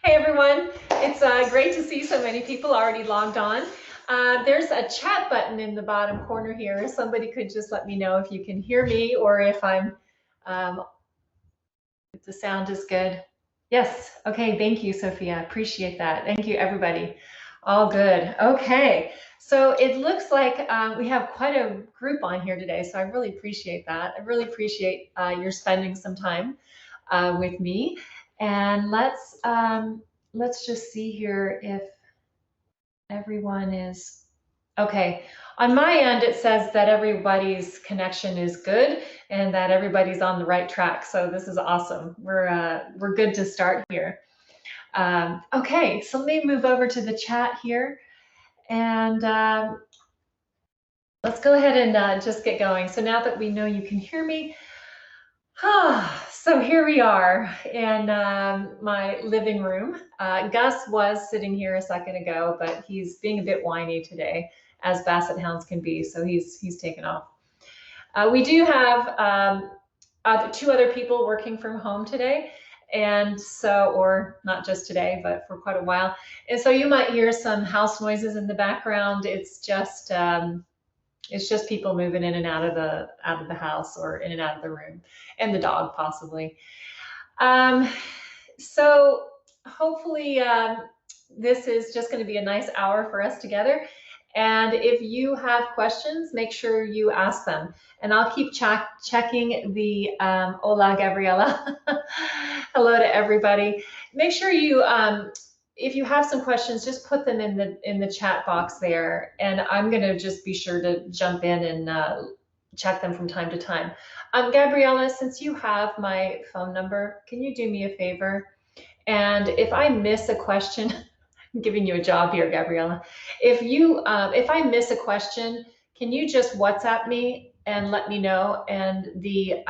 Hey everyone, it's great to see so many people already logged on. There's a chat button in the bottom corner here. Somebody could just let me know if you can hear me or if the sound is good. Yes, okay, thank you, Sophia. Appreciate that. Thank you, everybody. All good. Okay, so it looks like we have quite a group on here today, so I really appreciate that. I really appreciate your spending some time with me. And let's just see here if everyone is okay. On my end, it says that everybody's connection is good and that everybody's on the right track. So this is awesome. We're good to start here. Okay, so let me move over to the chat here and let's go ahead and just get going. So now that we know you can hear me, so here we are in my living room. Gus was sitting here a second ago, but he's being a bit whiny today, as basset hounds can be, so he's taken off. We do have two other people working from home today, and so, or not just today, but for quite a while. And so you might hear some house noises in the background. It's just people moving in and out of the house or in and out of the room, and the dog possibly. Um, so hopefully this is just going to be a nice hour for us together. And if you have questions, make sure you ask them. And I'll keep checking the Hola, Gabriela. Hello to everybody. Make sure you if you have some questions, just put them in the chat box there, and I'm going to just be sure to jump in and check them from time to time. Gabriella, since you have my phone number, can you do me a favor? And if I miss a question, I'm giving you a job here, Gabriella. If I miss a question, can you just WhatsApp me and let me know? And the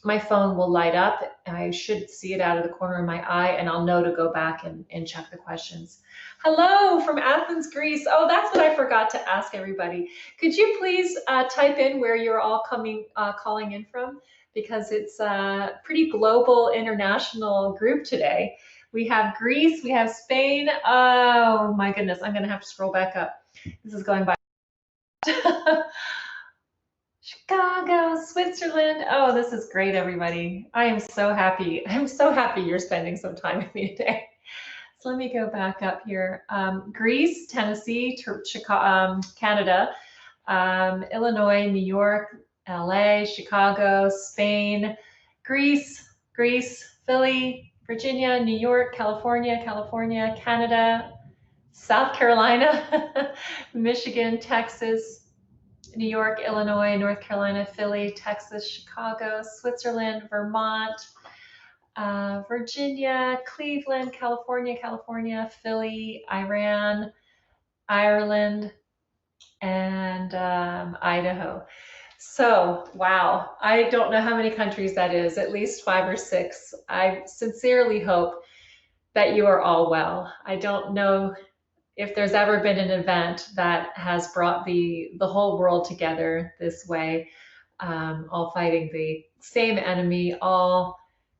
my phone will light up. I should see it out of the corner of my eye, and I'll know to go back and check the questions. Hello from Athens, Greece. Oh, that's what I forgot to ask everybody. Could you please type in where you're all calling in from? Because it's a pretty global, international group today. We have Greece, we have Spain. Oh my goodness, I'm gonna have to scroll back up. This is going by. Chicago, Switzerland. Oh, this is great, everybody. I am so happy. I'm so happy you're spending some time with me today. So let me go back up here. Greece, Tennessee, Chicago, Canada, Illinois, New York, LA, Chicago, Spain, Greece, Philly, Virginia, New York, California, Canada, South Carolina, Michigan, Texas, New York, Illinois, North Carolina, Philly, Texas, Chicago, Switzerland, Vermont, Virginia, Cleveland, California, Philly, Iran, Ireland, and Idaho. So, wow, I don't know how many countries that is, at least 5 or 6. I sincerely hope that you are all well. I don't know if there's ever been an event that has brought the whole world together this way, all fighting the same enemy, all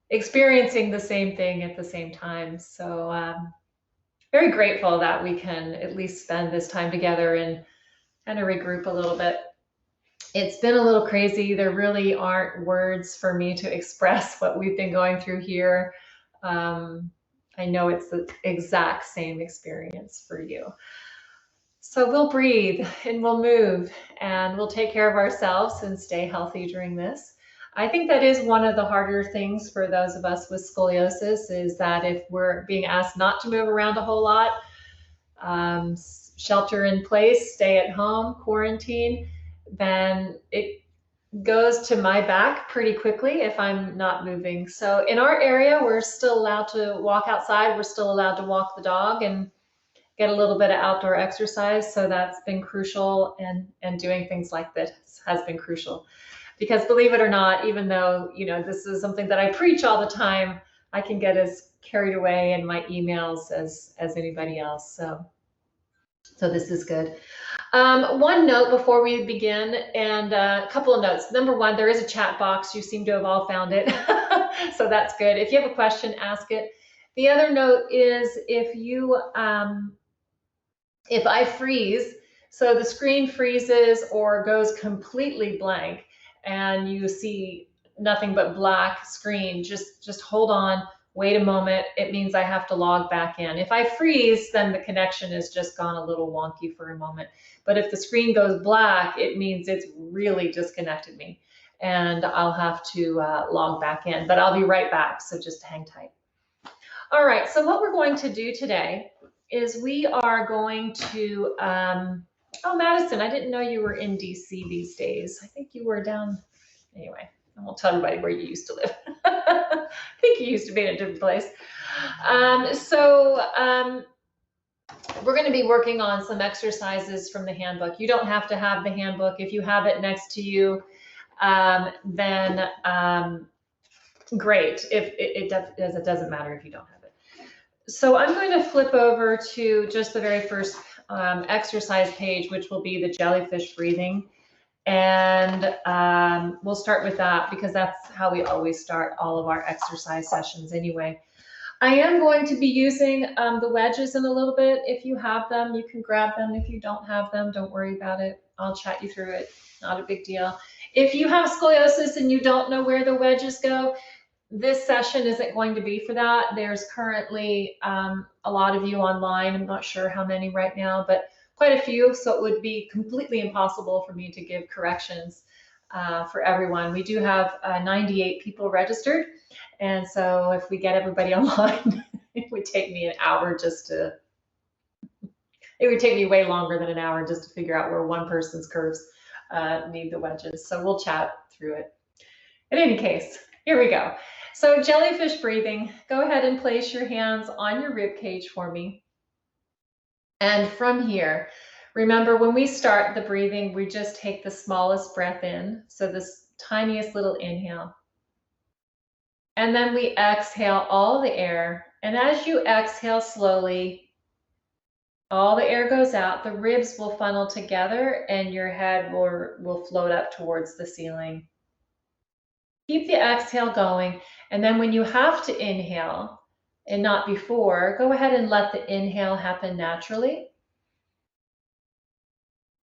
experiencing the same thing at the same time. So very grateful that we can at least spend this time together and kind of regroup a little bit. It's been a little crazy. There really aren't words for me to express what we've been going through here. I know it's the exact same experience for you. So we'll breathe and we'll move and we'll take care of ourselves and stay healthy during this. I think that is one of the harder things for those of us with scoliosis, is that if we're being asked not to move around a whole lot, shelter in place, stay at home, quarantine, then it goes to my back pretty quickly if I'm not moving. So in our area, we're still allowed to walk outside. We're still allowed to walk the dog and get a little bit of outdoor exercise. So that's been crucial, and doing things like this has been crucial. Because believe it or not, even though, you know, this is something that I preach all the time, I can get as carried away in my emails as anybody else. So this is good. One note before we begin, and a couple of notes. Number one, there is a chat box. You seem to have all found it. So that's good. If you have a question, ask it. The other note is if I freeze, so the screen freezes or goes completely blank and you see nothing but black screen, just hold on, wait a moment. It means I have to log back in. If I freeze, then the connection has just gone a little wonky for a moment. But if the screen goes black, it means it's really disconnected me and I'll have to log back in, but I'll be right back. So just hang tight. All right, so what we're going to do today is we are going to, oh, Madison, I didn't know you were in DC these days. I think you were down, anyway, I won't tell everybody where you used to live. I think you used to be in a different place. We're going to be working on some exercises from the handbook. You don't have to have the handbook. If you have it next to you, then great. If it doesn't matter if you don't have it. So I'm going to flip over to just the very first exercise page, which will be the jellyfish breathing. And we'll start with that because that's how we always start all of our exercise sessions anyway. I am going to be using the wedges in a little bit. If you have them, you can grab them. If you don't have them, don't worry about it. I'll chat you through it. Not a big deal. If you have scoliosis and you don't know where the wedges go, this session isn't going to be for that. There's currently a lot of you online. I'm not sure how many right now, but quite a few. So it would be completely impossible for me to give corrections for everyone. We do have 98 people registered. And so if we get everybody online, it would take me an hour it would take me way longer than an hour just to figure out where one person's curves need the wedges. So we'll chat through it. In any case, here we go. So jellyfish breathing, go ahead and place your hands on your rib cage for me. And from here, remember when we start the breathing, we just take the smallest breath in. So this tiniest little inhale. And then we exhale all the air. And as you exhale slowly, all the air goes out, the ribs will funnel together and your head will float up towards the ceiling. Keep the exhale going. And then when you have to inhale and not before, go ahead and let the inhale happen naturally.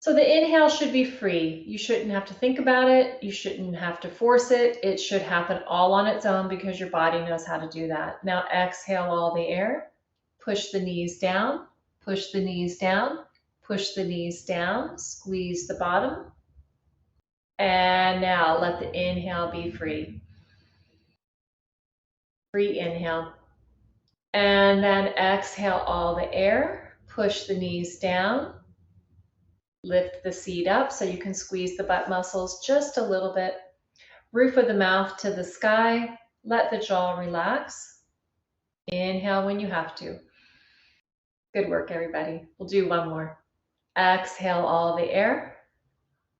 So the inhale should be free. You shouldn't have to think about it. You shouldn't have to force it. It should happen all on its own because your body knows how to do that. Now exhale all the air. Push the knees down. Push the knees down. Push the knees down. Squeeze the bottom. And now let the inhale be free. Free inhale. And then exhale all the air. Push the knees down. Lift the seat up so you can squeeze the butt muscles just a little bit. Roof of the mouth to the sky. Let the jaw relax. Inhale when you have to. Good work, everybody. We'll do one more. Exhale all the air.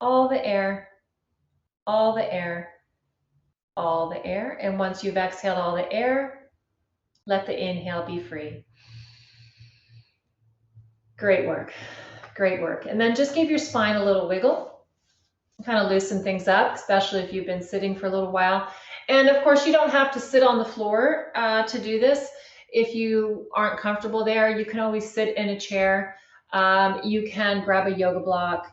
All the air. All the air. All the air. And once you've exhaled all the air, let the inhale be free. Great work. Great work. And then just give your spine a little wiggle. Kind of loosen things up, especially if you've been sitting for a little while. And of course, you don't have to sit on the floor to do this. If you aren't comfortable there, you can always sit in a chair. You can grab a yoga block.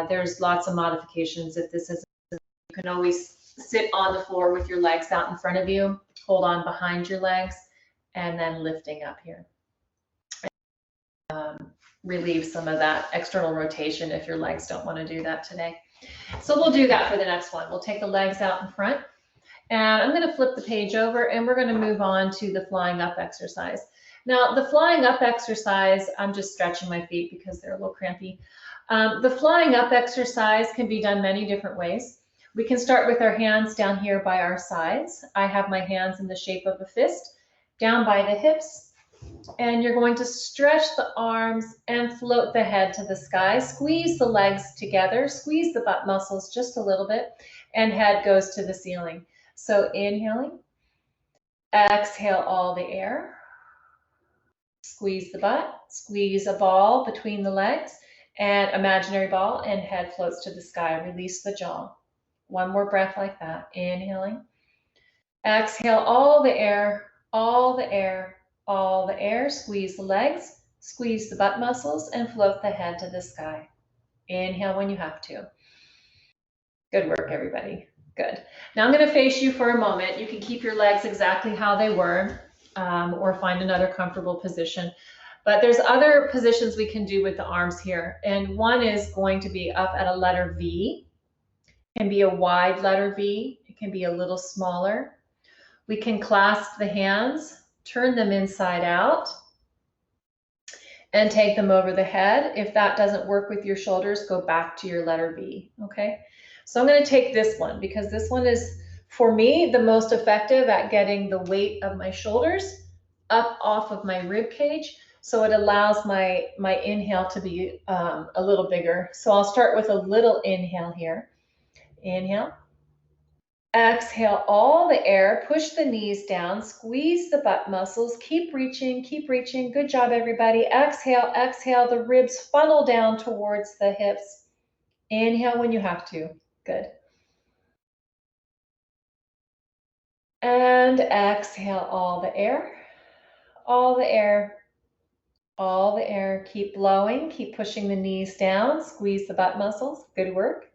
There's lots of modifications if this isn't. You can always sit on the floor with your legs out in front of you. Hold on behind your legs and then lifting up here. Relieve some of that external rotation if your legs don't want to do that today. So we'll do that for the next one. We'll take the legs out in front. And I'm going to flip the page over and we're going to move on to the flying up exercise. Now, the flying up exercise, I'm just stretching my feet because they're a little crampy. The flying up exercise can be done many different ways. We can start with our hands down here by our sides. I have my hands in the shape of a fist down by the hips. And you're going to stretch the arms and float the head to the sky. Squeeze the legs together. Squeeze the butt muscles just a little bit. And head goes to the ceiling. So inhaling. Exhale all the air. Squeeze the butt. Squeeze a ball between the legs. And imaginary ball. And head floats to the sky. Release the jaw. One more breath like that. Inhaling. Exhale all the air. all the air, all the air. Squeeze the legs, squeeze the butt muscles, and float the head to the sky. Inhale when you have to. Good work, everybody. Good. Now I'm going to face you for a moment. You can keep your legs exactly how they were, or find another comfortable position. But there's other positions we can do with the arms here. And one is going to be up at a letter V. It can be a wide letter V. It can be a little smaller. We can clasp the hands, turn them inside out, and take them over the head. If that doesn't work with your shoulders, go back to your letter V, okay? So I'm gonna take this one because this one is, for me, the most effective at getting the weight of my shoulders up off of my rib cage. So it allows my inhale to be a little bigger. So I'll start with a little inhale here. Inhale. Exhale all the air, push the knees down, squeeze the butt muscles, keep reaching, keep reaching. Good job, everybody. Exhale, exhale, the ribs funnel down towards the hips. Inhale when you have to. Good. And exhale all the air, all the air, all the air. Keep blowing, keep pushing the knees down, squeeze the butt muscles. Good work.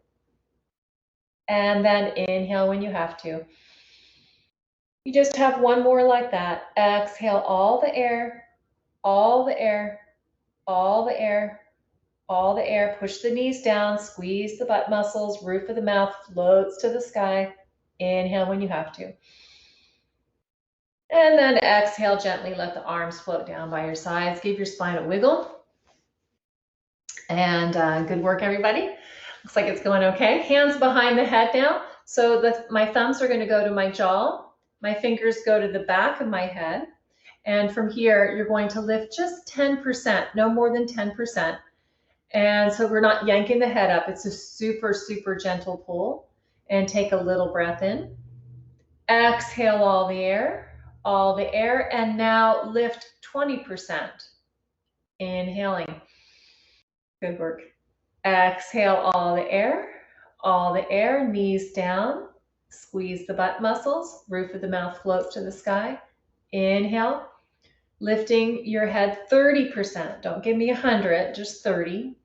And then inhale when you have to. You just have one more like that. Exhale all the air, all the air, all the air, all the air. Push the knees down, squeeze the butt muscles, roof of the mouth floats to the sky. Inhale when you have to. And then exhale, gently let the arms float down by your sides. Give your spine a wiggle. And good work, everybody. Looks like it's going okay. Hands behind the head now. So my thumbs are going to go to my jaw. My fingers go to the back of my head. And from here, you're going to lift just 10%, no more than 10%. And so we're not yanking the head up. It's a super, super gentle pull. And take a little breath in. Exhale all the air. And now lift 20%. Inhaling. Good work. Exhale all the air, knees down. Squeeze the butt muscles, roof of the mouth floats to the sky. Inhale, lifting your head 30%. Don't give me 100, just 30.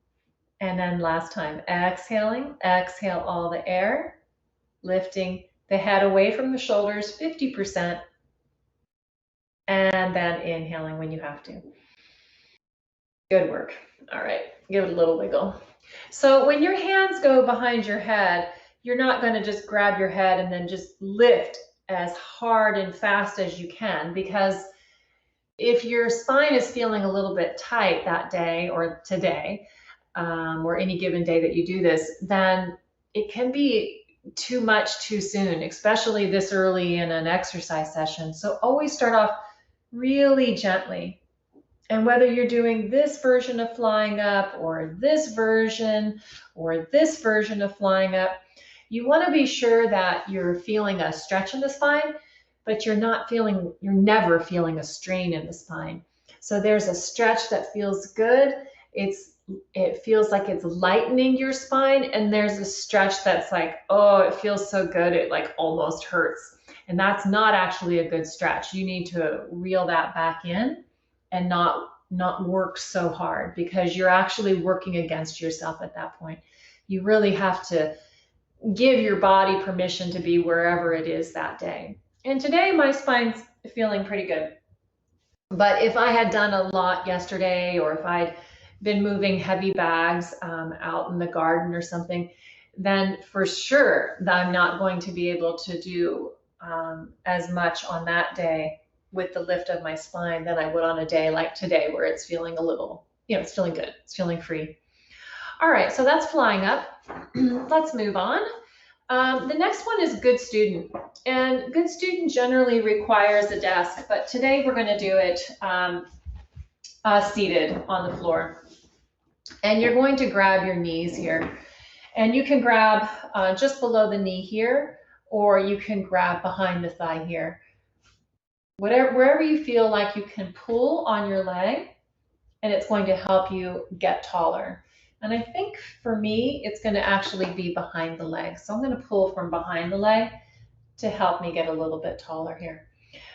And then last time, exhaling, exhale all the air, lifting the head away from the shoulders 50%. And then inhaling when you have to. Good work. All right, give it a little wiggle. So when your hands go behind your head, you're not going to just grab your head and then just lift as hard and fast as you can, because if your spine is feeling a little bit tight that day or today, or any given day that you do this, then it can be too much too soon, especially this early in an exercise session. So always start off really gently. And whether you're doing this version of flying up or this version of flying up, you want to be sure that you're feeling a stretch in the spine, but you're never feeling a strain in the spine. So there's a stretch that feels good. It feels like it's lightening your spine, and there's a stretch that's like, oh, it feels so good, it like almost hurts. And that's not actually a good stretch. You need to reel that back in and not work so hard, because you're actually working against yourself at that point. You really have to give your body permission to be wherever it is that day. And today my spine's feeling pretty good. But if I had done a lot yesterday, or if I'd been moving heavy bags out in the garden or something, then for sure I'm not going to be able to do as much on that day with the lift of my spine than I would on a day like today, where it's feeling a little, it's feeling good, it's feeling free. All right, so that's flying up. Let's move on. The next one is good student. And good student generally requires a desk, but today we're going to do it seated on the floor. And you're going to grab your knees here. And you can grab just below the knee here, or you can grab behind the thigh here. Wherever you feel like you can pull on your leg, and it's going to help you get taller. And I think for me, it's going to actually be behind the leg. So I'm going to pull from behind the leg to help me get a little bit taller here.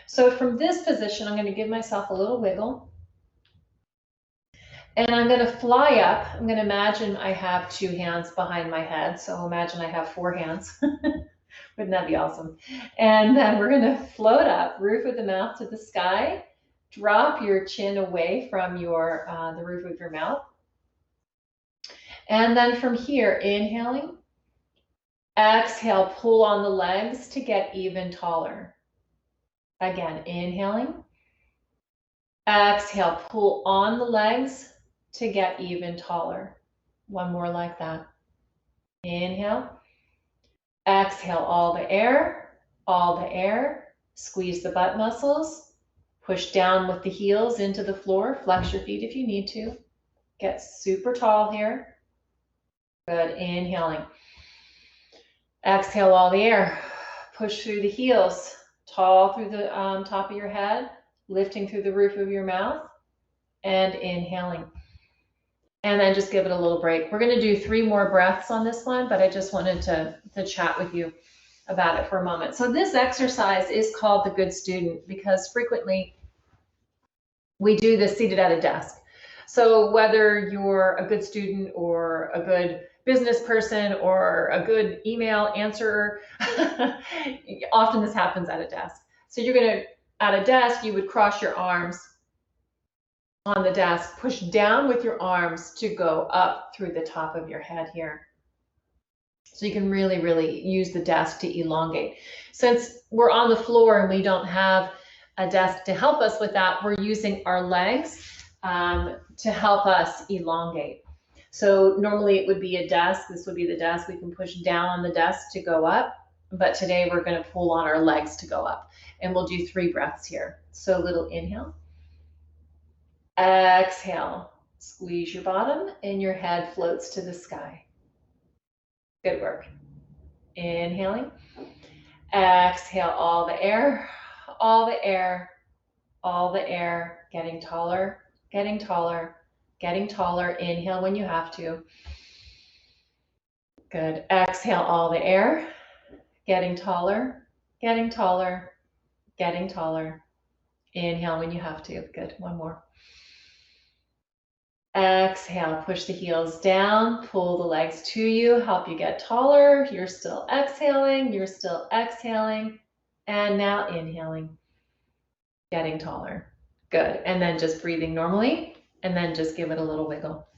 So from this position, I'm going to give myself a little wiggle. And I'm going to fly up. I'm going to imagine I have 2 hands behind my head. So imagine I have 4 hands. Wouldn't that be awesome? And then we're going to float up, roof of the mouth to the sky. Drop your chin away from your the roof of your mouth. And then from here, inhaling. Exhale, pull on the legs to get even taller. Again, inhaling. Exhale, pull on the legs to get even taller. One more like that. Inhale. Exhale all the air, all the air. Squeeze the butt muscles. Push down with the heels into the floor. Flex your feet if you need to. Get super tall here. Good. Inhaling. Exhale all the air. Push through the heels. Tall through the top of your head. Lifting through the roof of your mouth. And inhaling. And then just give it a little break. We're going to do 3 more breaths on this one, but I just wanted to chat with you about it for a moment. So this exercise is called the good student because frequently we do this seated at a desk. So whether you're a good student or a good business person or a good email answerer, often this happens at a desk. So you're going to, at a desk, you would cross your arms on the desk, push down with your arms to go up through the top of your head here. So you can really, really use the desk to elongate. Since we're on the floor and we don't have a desk to help us with that, we're using our legs to help us elongate. So normally it would be a desk. This would be the desk. We can push down on the desk to go up. But today we're going to pull on our legs to go up. And we'll do 3 breaths here. So a little inhale. Exhale, squeeze your bottom and your head floats to the sky. Good work. Inhaling. Exhale all the air, all the air, all the air. Getting taller, getting taller, getting taller. Inhale when you have to. Good. Exhale all the air. Getting taller, getting taller, getting taller. Inhale when you have to. Good. One more. Exhale, push the heels down, pull the legs to you, help you get taller. You're still exhaling, you're still exhaling. And now inhaling, getting taller. Good. And then just breathing normally, and then just give it a little wiggle.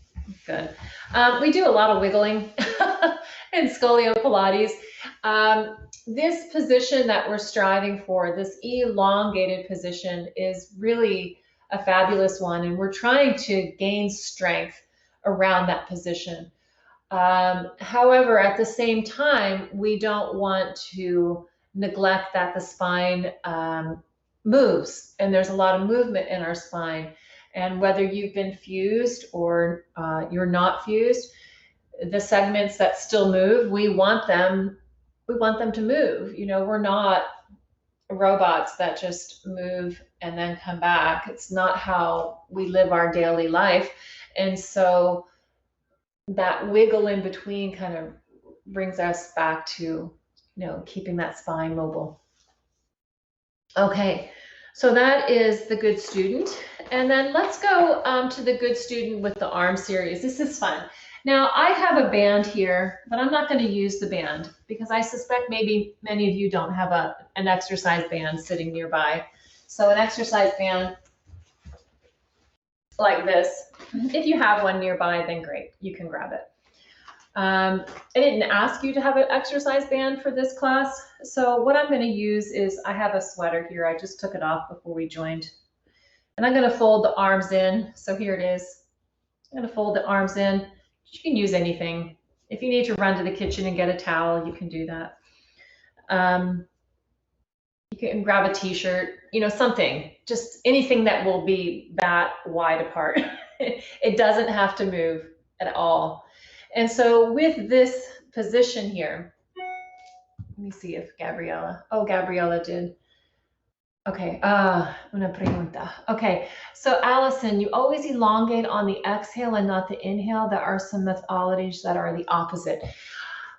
Good. We do a lot of wiggling in Scolio-Pilates. This position that we're striving for, this elongated position, is really a fabulous one, and we're trying to gain strength around that position. However, at the same time, we don't want to neglect that the spine moves, and there's a lot of movement in our spine. And whether you've been fused or you're not fused, the segments that still move, we want them to move. You know, we're not robots that just move and then come back. It's not how we live our daily life. And so that wiggle in between kind of brings us back to, you know, keeping that spine mobile. Okay, so that is the good student. And then let's go to the good student with the arm series. This is fun. Now I have a band here, but I'm not going to use the band because I suspect maybe many of you don't have an exercise band sitting nearby. So an exercise band like this, if you have one nearby, then great, you can grab it. I didn't ask you to have an exercise band for this class. So what I'm going to use is, I have a sweater here. I just took it off before we joined. And I'm going to fold the arms in. So here it is. I'm going to fold the arms in. You can use anything. If you need to run to the kitchen and get a towel, you can do that. You can grab a t-shirt, you know, something, just anything that will be that wide apart. It doesn't have to move at all. And so with this position here, let me see if Gabriella did. Okay, una pregunta. Okay, so Allison, you always elongate on the exhale and not the inhale. There are some methodologies that are the opposite.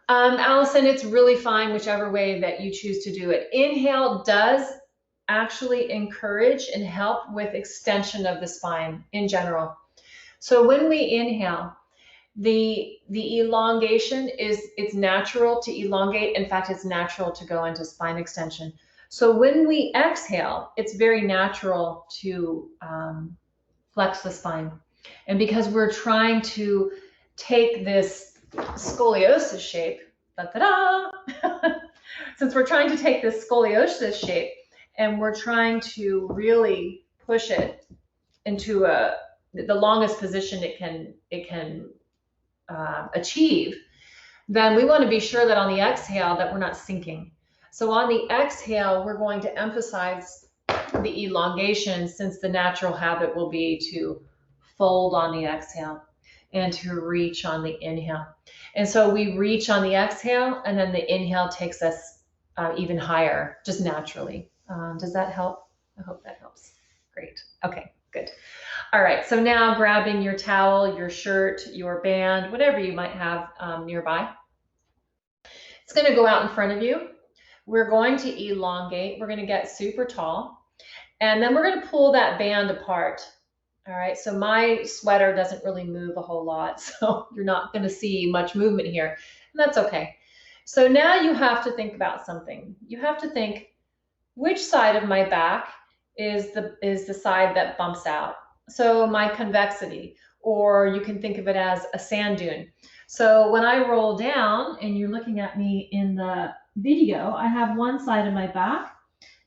Allison, it's really fine whichever way that you choose to do it. Inhale does actually encourage and help with extension of the spine in general. So when we inhale, the elongation it's natural to elongate. In fact, it's natural to go into spine extension. So when we exhale, it's very natural to flex the spine. And because we're trying to take this scoliosis shape, since we're trying to take this scoliosis shape and we're trying to really push it into the longest position it can achieve, then we want to be sure that on the exhale that we're not sinking. So on the exhale, we're going to emphasize the elongation, since the natural habit will be to fold on the exhale and to reach on the inhale. And so we reach on the exhale, and then the inhale takes us even higher, just naturally. Does that help? I hope that helps. Great. Okay, good. All right, so now grabbing your towel, your shirt, your band, whatever you might have nearby. It's going to go out in front of you. We're going to elongate. We're going to get super tall. And then we're going to pull that band apart. All right, so my sweater doesn't really move a whole lot, so you're not going to see much movement here. And that's okay. So now you have to think about something. You have to think, which side of my back is the side that bumps out? So my convexity, or you can think of it as a sand dune. So when I roll down, and you're looking at me in the video, I have one side of my back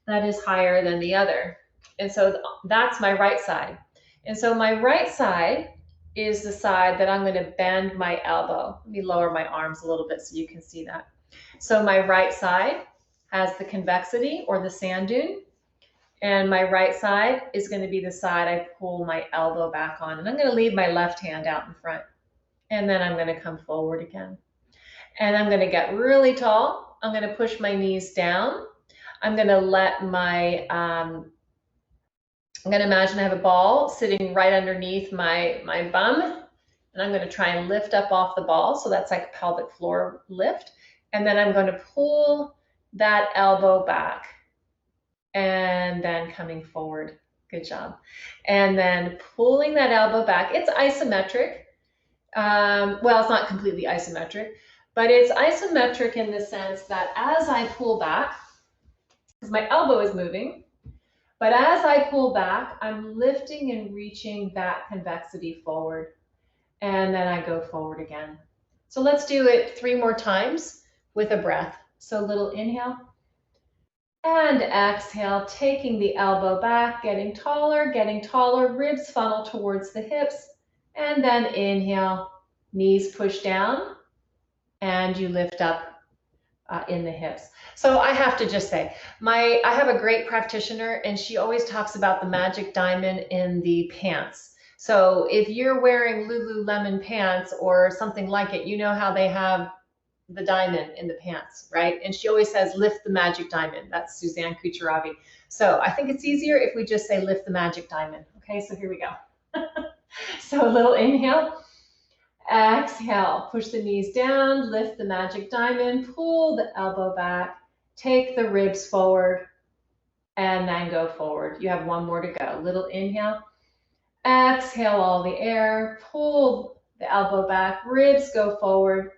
that is higher than the other. And so that's my right side. And so my right side is the side that I'm going to bend my elbow. Let me lower my arms a little bit so you can see that. So my right side has the convexity, or the sand dune. And my right side is going to be the side I pull my elbow back on. And I'm going to leave my left hand out in front. And then I'm going to come forward again. And I'm going to get really tall. I'm going to push my knees down. I'm going to let my, I'm going to imagine I have a ball sitting right underneath my bum. And I'm going to try and lift up off the ball. So that's like a pelvic floor lift. And then I'm going to pull that elbow back. And then coming forward. Good job. And then pulling that elbow back. It's isometric. Well, it's not completely isometric, but it's isometric in the sense that as I pull back, because my elbow is moving, but as I pull back, I'm lifting and reaching that convexity forward. And then I go forward again. So let's do it 3 more times with a breath. So a little inhale. And exhale, taking the elbow back, getting taller, ribs funnel towards the hips. And then inhale, knees push down, and you lift up in the hips. So I have to just say, I have a great practitioner, and she always talks about the magic diamond in the pants. So if you're wearing Lululemon pants or something like it, you know how they have the diamond in the pants, right? And she always says, lift the magic diamond. That's Suzanne Kucheravi. So I think it's easier if we just say, lift the magic diamond. Okay, so here we go. So a little inhale, exhale, push the knees down, lift the magic diamond, pull the elbow back, take the ribs forward, and then go forward. You have 1 more to go. Little inhale, exhale all the air, pull the elbow back, ribs go forward,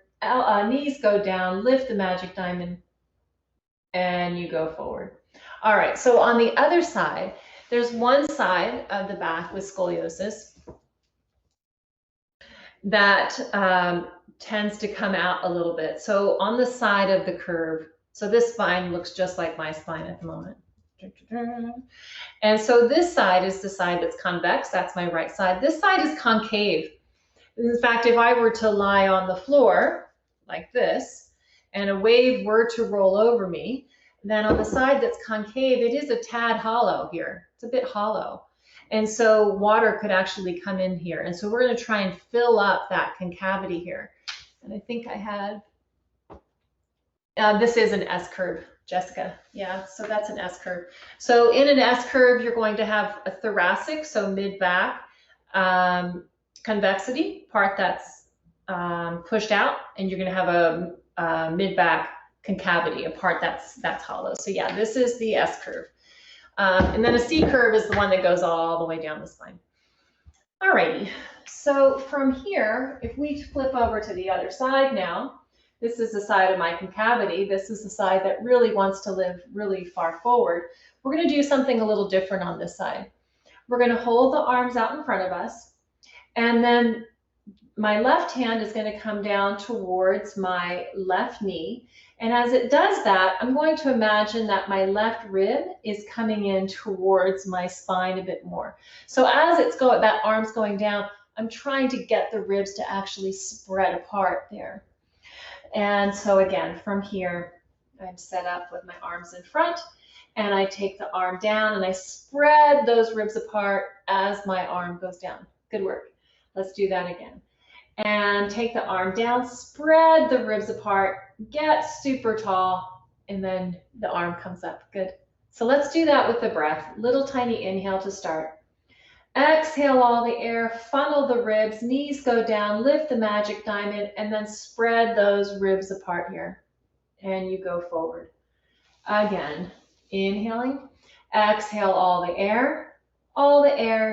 knees go down, lift the magic diamond, and you go forward. All right, so on the other side, there's one side of the back with scoliosis that tends to come out a little bit. So on the side of the curve, so this spine looks just like my spine at the moment. And so this side is the side that's convex. That's my right side. This side is concave. In fact, if I were to lie on the floor like this, and a wave were to roll over me, then on the side that's concave, it is a tad hollow here. It's a bit hollow. And so water could actually come in here. And so we're going to try and fill up that concavity here. And I think I had, this is an S curve, Jessica. Yeah, so that's an S curve. So in an S curve, you're going to have a thoracic, so mid-back, convexity, part that's pushed out, and you're going to have a mid-back concavity, a part that's hollow. So yeah, this is the S curve. And then a C curve is the one that goes all the way down the spine. Alrighty, so from here, if we flip over to the other side now, this is the side of my concavity. This is the side that really wants to live really far forward. We're going to do something a little different on this side. We're going to hold the arms out in front of us, and then my left hand is going to come down towards my left knee. And as it does that, I'm going to imagine that my left rib is coming in towards my spine a bit more. So as that arm's going down, I'm trying to get the ribs to actually spread apart there. And so again, from here, I'm set up with my arms in front, and I take the arm down and I spread those ribs apart as my arm goes down. Good work. Let's do that again. And take the arm down, spread the ribs apart, get super tall, and then the arm comes up. Good. So let's do that with the breath. Little tiny inhale to start. Exhale all the air, funnel the ribs, knees go down, lift the magic diamond, and then spread those ribs apart here. And you go forward. Again, inhaling, exhale all the air,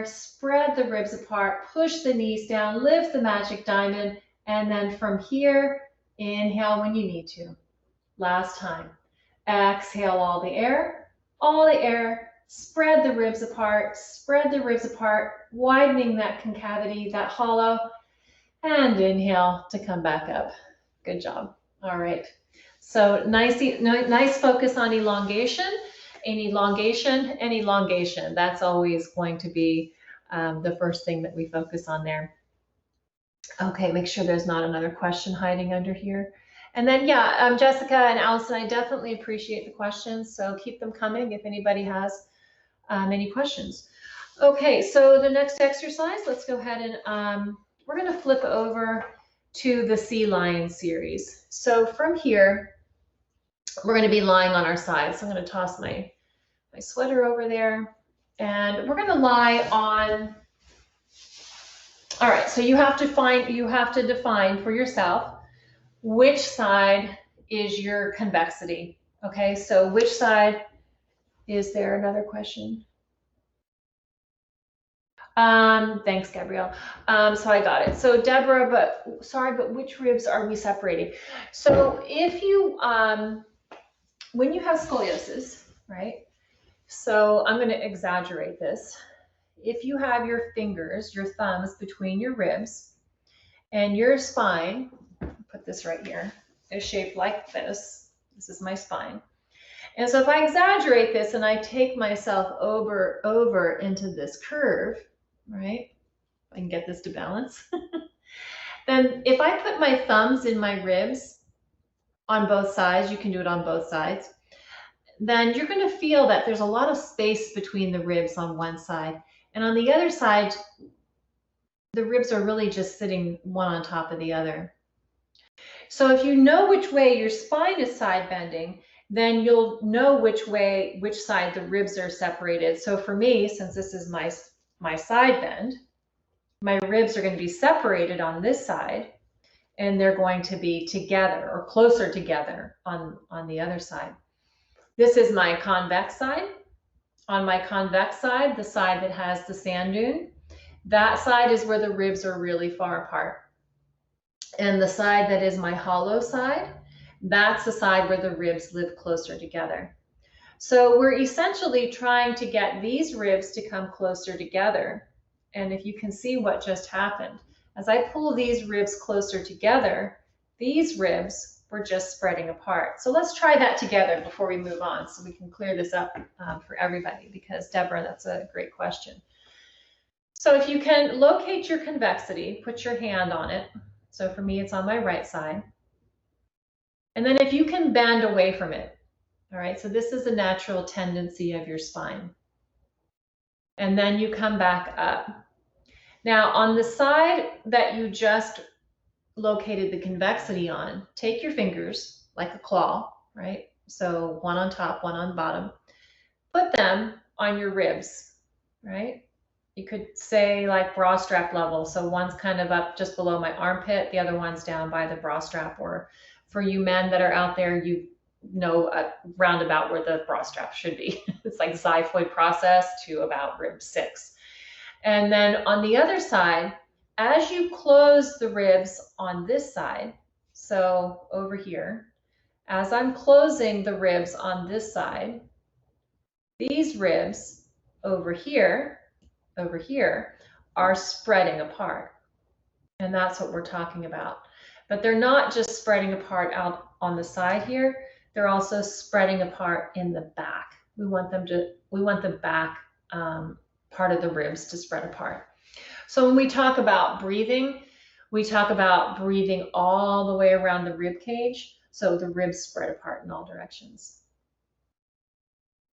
spread the ribs apart, push the knees down, lift the magic diamond, and then from here, inhale when you need to. Last time. Exhale all the air, spread the ribs apart, widening that concavity, that hollow, and inhale to come back up. Good job. All right. So nice focus on elongation. And elongation. That's always going to be the first thing that we focus on there. Okay, make sure there's not another question hiding under here. And then, yeah, Jessica and Allison, I definitely appreciate the questions. So keep them coming if anybody has any questions. Okay, so the next exercise, let's go ahead and we're going to flip over to the Sea Lion series. So from here, we're going to be lying on our side. So I'm going to toss my sweater over there, and we're going to lie on. All right, so you have to define for yourself which side is your convexity. Okay, so which side is there? Another question. Thanks, Gabrielle. So I got it. So Deborah, but which ribs are we separating? So if you, when you have scoliosis, right? So I'm going to exaggerate this. If you have your fingers, your thumbs between your ribs, and your spine, put this right here, is shaped like this. This is my spine. And so if I exaggerate this and I take myself over into this curve, right? I can get this to balance. Then if I put my thumbs in my ribs on both sides, you can do it on both sides, then you're going to feel that there's a lot of space between the ribs on one side. And on the other side, the ribs are really just sitting one on top of the other. So if you know which way your spine is side bending, then you'll know which side the ribs are separated. So for me, since this is my side bend, my ribs are going to be separated on this side, and they're going to be together or closer together on the other side. This is my convex side. On my convex side, the side that has the sand dune, that side is where the ribs are really far apart. And the side that is my hollow side, that's the side where the ribs live closer together. So we're essentially trying to get these ribs to come closer together. And if you can see what just happened, as I pull these ribs closer together, these ribs were just spreading apart. So let's try that together before we move on so we can clear this up for everybody, because Deborah, that's a great question. So if you can locate your convexity, put your hand on it. So for me, it's on my right side. And then if you can bend away from it, all right, so this is a natural tendency of your spine. And then you come back up. Now on the side that you just located the convexity on, take your fingers like a claw, right? So one on top, one on bottom. Put them on your ribs, right? You could say like bra strap level. So one's kind of up just below my armpit, the other one's down by the bra strap. Or for you men that are out there, you know roundabout where the bra strap should be. It's like xiphoid process to about rib 6. And then on the other side, as you close the ribs on this side, so over here, as I'm closing the ribs on this side, these ribs over here are spreading apart. And that's what we're talking about. But they're not just spreading apart out on the side here, they're also spreading apart in the back. We want the back part of the ribs to spread apart. So when we talk about breathing, we talk about breathing all the way around the rib cage, so the ribs spread apart in all directions.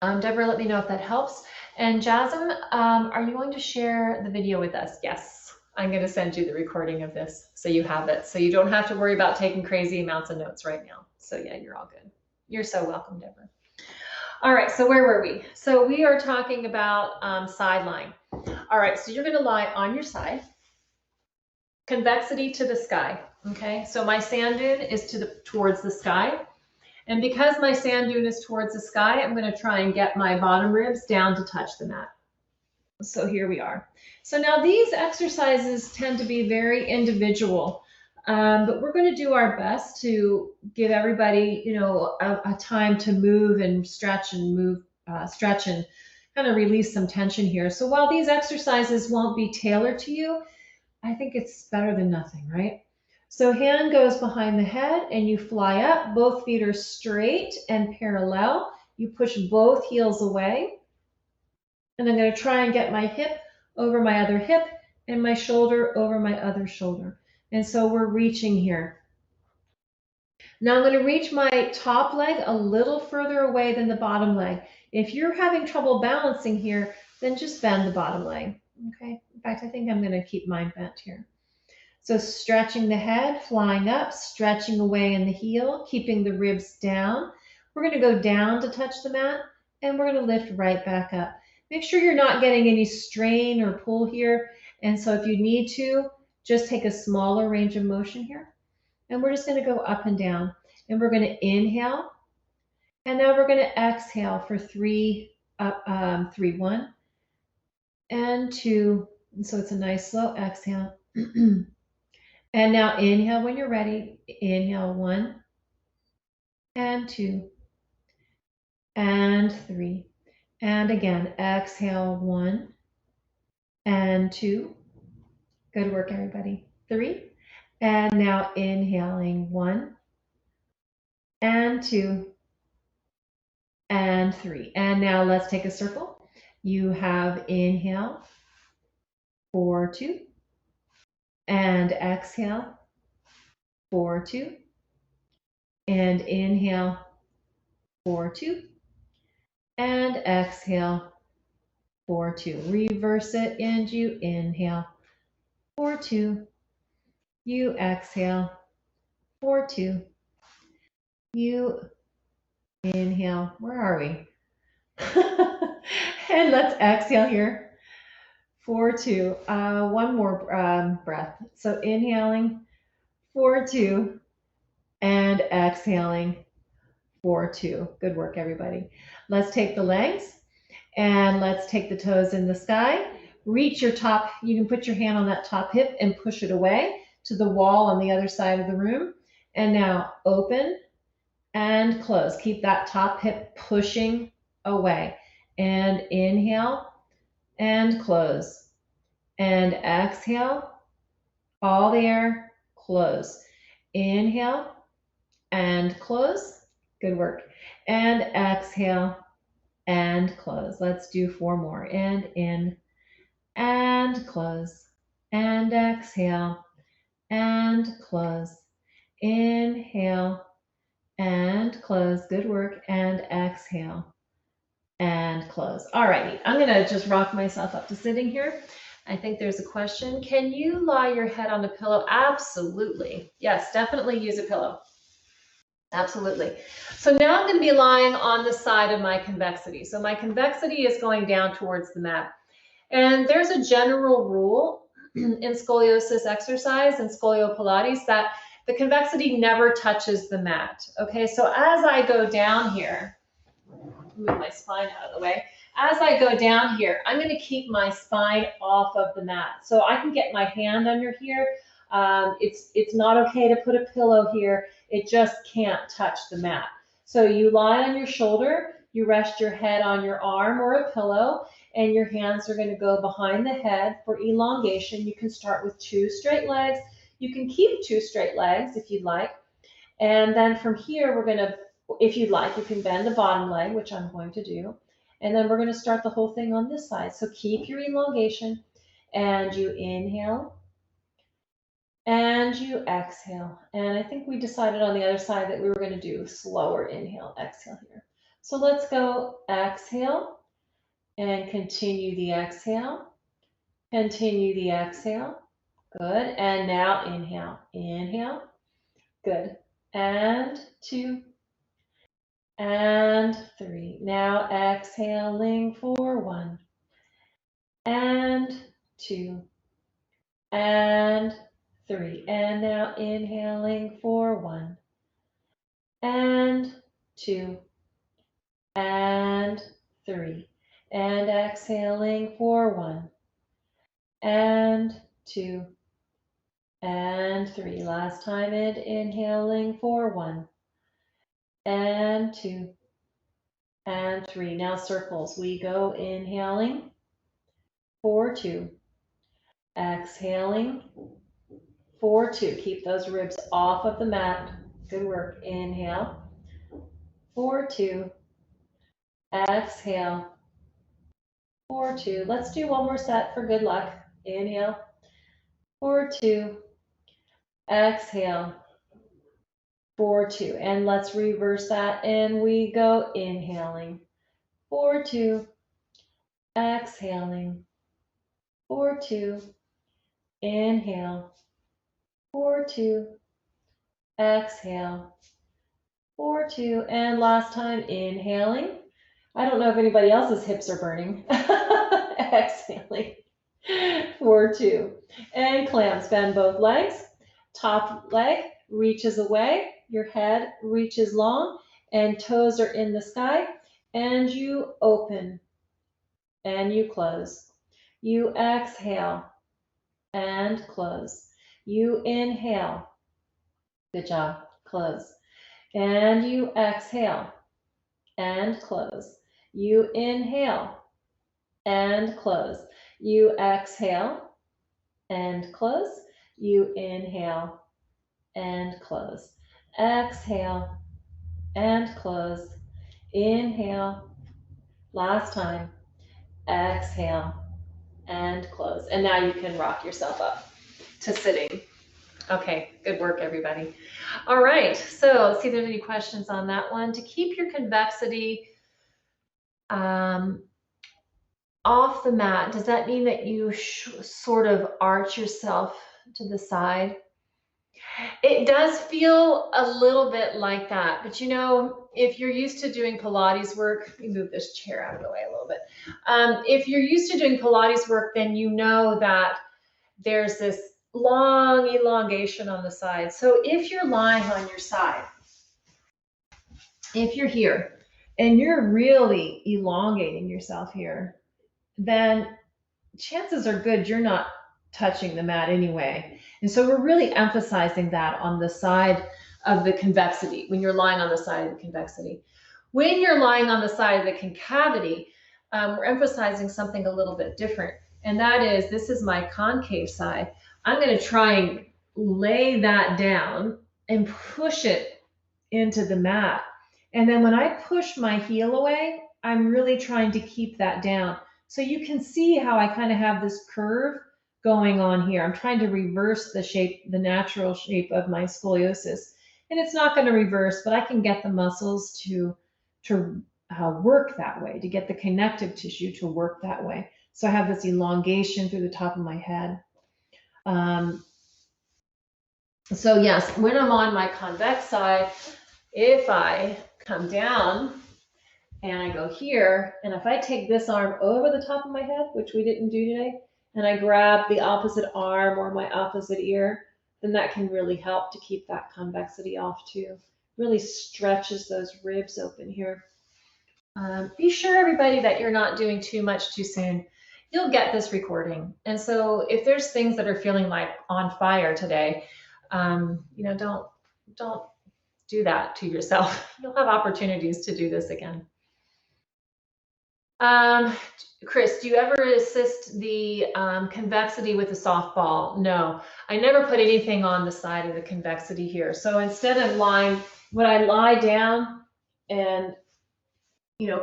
Deborah, let me know if that helps. And Jasmine, are you going to share the video with us? Yes, I'm going to send you the recording of this so you have it. So you don't have to worry about taking crazy amounts of notes right now. So yeah, you're all good. You're so welcome, Deborah. All right, so where were we? So we are talking about side lying. All right, so you're going to lie on your side, convexity to the sky. Okay, so my sand dune is towards the sky. And because my sand dune is towards the sky, I'm going to try and get my bottom ribs down to touch the mat. So here we are. So now these exercises tend to be very individual, but we're going to do our best to give everybody, a time to move and stretch and kind of release some tension here. So while these exercises won't be tailored to you, I think it's better than nothing, right? So hand goes behind the head and you fly up. Both feet are straight and parallel. You push both heels away. And I'm going to try and get my hip over my other hip and my shoulder over my other shoulder. And so we're reaching here. Now I'm going to reach my top leg a little further away than the bottom leg. If you're having trouble balancing here, then just bend the bottom leg. Okay. In fact, I think I'm going to keep mine bent here. So stretching the head, flying up, stretching away in the heel, keeping the ribs down. We're going to go down to touch the mat, and we're going to lift right back up. Make sure you're not getting any strain or pull here. And so if you need to, just take a smaller range of motion here. And we're just going to go up and down. And we're going to inhale. And now we're going to exhale for 3, 1, and 2. And so it's a nice slow exhale. And now inhale when you're ready. Inhale 1 and 2 and 3. And again, exhale 1 and 2. Good work, everybody. 3. And now inhaling 1 and 2 and 3. And now let's take a circle. You have inhale 4, 2. And exhale 4, 2. And inhale 4, 2. And exhale 4, 2. Reverse it and you inhale 4, 2. You exhale 4, 2. You inhale. Where are we? And let's exhale here. 4, 2. One more breath. So inhaling 4, 2 and exhaling 4, 2. Good work, everybody. Let's take the legs and let's take the toes in the sky. Reach your top. You can put your hand on that top hip and push it away to the wall on the other side of the room. And now open and close. Keep that top hip pushing away. And inhale and close. And exhale. All the air, close. Inhale and close. Good work. And exhale and close. Let's do 4 more. And in and close. And exhale and close. Inhale and close. Good work. And exhale and close. All righty. I'm going to just rock myself up to sitting here. I think there's a question. Can you lie your head on a pillow? Absolutely. Yes, definitely use a pillow. Absolutely. So now I'm going to be lying on the side of my convexity. So my convexity is going down towards the mat. And there's a general rule in scoliosis exercise and Scolio-Pilates that the convexity never touches the mat. Okay, so as I go down here, move my spine out of the way. As I go down here, I'm going to keep my spine off of the mat. So I can get my hand under here. It's not okay to put a pillow here. It just can't touch the mat. So you lie on your shoulder, you rest your head on your arm or a pillow, and your hands are going to go behind the head for elongation. You can start with 2 straight legs. You can keep 2 straight legs if you'd like. And then from here, we're going to, if you'd like, you can bend the bottom leg, which I'm going to do. And then we're going to start the whole thing on this side. So keep your elongation, and you inhale, and you exhale. And I think we decided on the other side that we were going to do slower inhale, exhale here. So let's go exhale, and continue the exhale, continue the exhale. Good. And now inhale, inhale. Good. And 2, and 3. Now exhaling for 1, and 2, and 3. And now inhaling for 1, and 2, and 3. And exhaling for 1, and 2, and 3. Last time, and inhaling for 1, and 2, and 3. Now circles. We go inhaling for 2, exhaling for 2. Keep those ribs off of the mat. Good work. Inhale for 2, exhale for 2. Let's do one more set for good luck. Inhale for 2, exhale for 2. And let's reverse that, and we go inhaling for 2, exhaling for 2, inhale for 2, exhale for 2, and last time inhaling. I don't know if anybody else's hips are burning. Exhaling for 2, and clams. Bend both legs. Top leg reaches away, your head reaches long, and toes are in the sky, and you open, and you close. You exhale, and close. You inhale. Good job. Close. And you exhale, and close. You inhale, and close. You exhale, and close. You inhale, and close. Exhale, and close. Inhale. Last time. Exhale, and close. And now you can rock yourself up to sitting. Okay, good work, everybody. All right, so let's see if there's any questions on that one. To keep your convexity off the mat, does that mean that you sort of arch yourself to the side? It does feel a little bit like that, but you know, if you're used to doing Pilates work, let me move this chair out of the way a little bit. If you're used to doing Pilates work, then you know that there's this long elongation on the side. So if you're lying on your side, if you're here and you're really elongating yourself here, then chances are good you're not touching the mat anyway. And so we're really emphasizing that on the side of the convexity, when you're lying on the side of the convexity. When you're lying on the side of the concavity, we're emphasizing something a little bit different. And that is, this is my concave side. I'm going to try and lay that down and push it into the mat. And then when I push my heel away, I'm really trying to keep that down. So you can see how I kind of have this curve going on here. I'm trying to reverse the shape, the natural shape of my scoliosis. And it's not going to reverse, but I can get the muscles to work that way, to get the connective tissue to work that way. So I have this elongation through the top of my head. So yes, when I'm on my convex side, if I come down and I go here, and if I take this arm over the top of my head, which we didn't do today, and I grab the opposite arm or my opposite ear, then that can really help to keep that convexity off too. Really stretches those ribs open here. Be sure, everybody, that you're not doing too much too soon. You'll get this recording. And so if there's things that are feeling like on fire today, don't do that to yourself. You'll have opportunities to do this again. Chris, do you ever assist the convexity with a softball? No, I never put anything on the side of the convexity here. So instead of lying, when I lie down and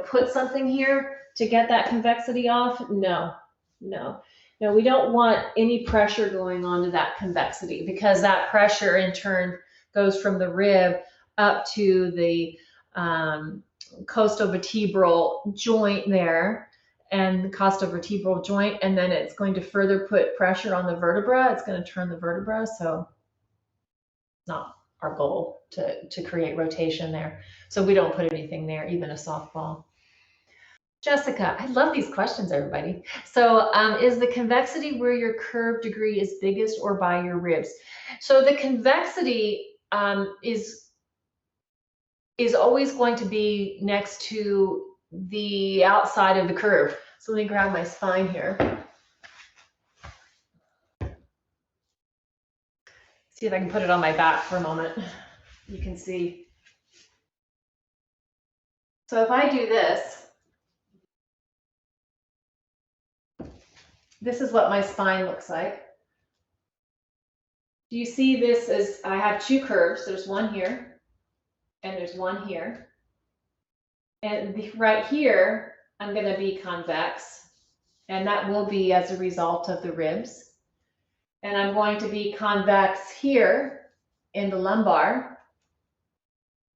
put something here to get that convexity off, no, we don't want any pressure going onto that convexity, because that pressure in turn goes from the rib up to the costovertebral joint there, and the costovertebral joint, and then it's going to further put pressure on the vertebra. It's going to turn the vertebra, so it's not our goal to create rotation there. So we don't put anything there, even a softball. Jessica, I love these questions, everybody. So is the convexity where your curve degree is biggest or by your ribs? So the convexity is always going to be next to the outside of the curve. So let me grab my spine here. See if I can put it on my back for a moment. You can see. So if I do this, this is what my spine looks like. Do you see this as I have two curves? There's one here and there's one here. And right here, I'm going to be convex, and that will be as a result of the ribs. And I'm going to be convex here in the lumbar.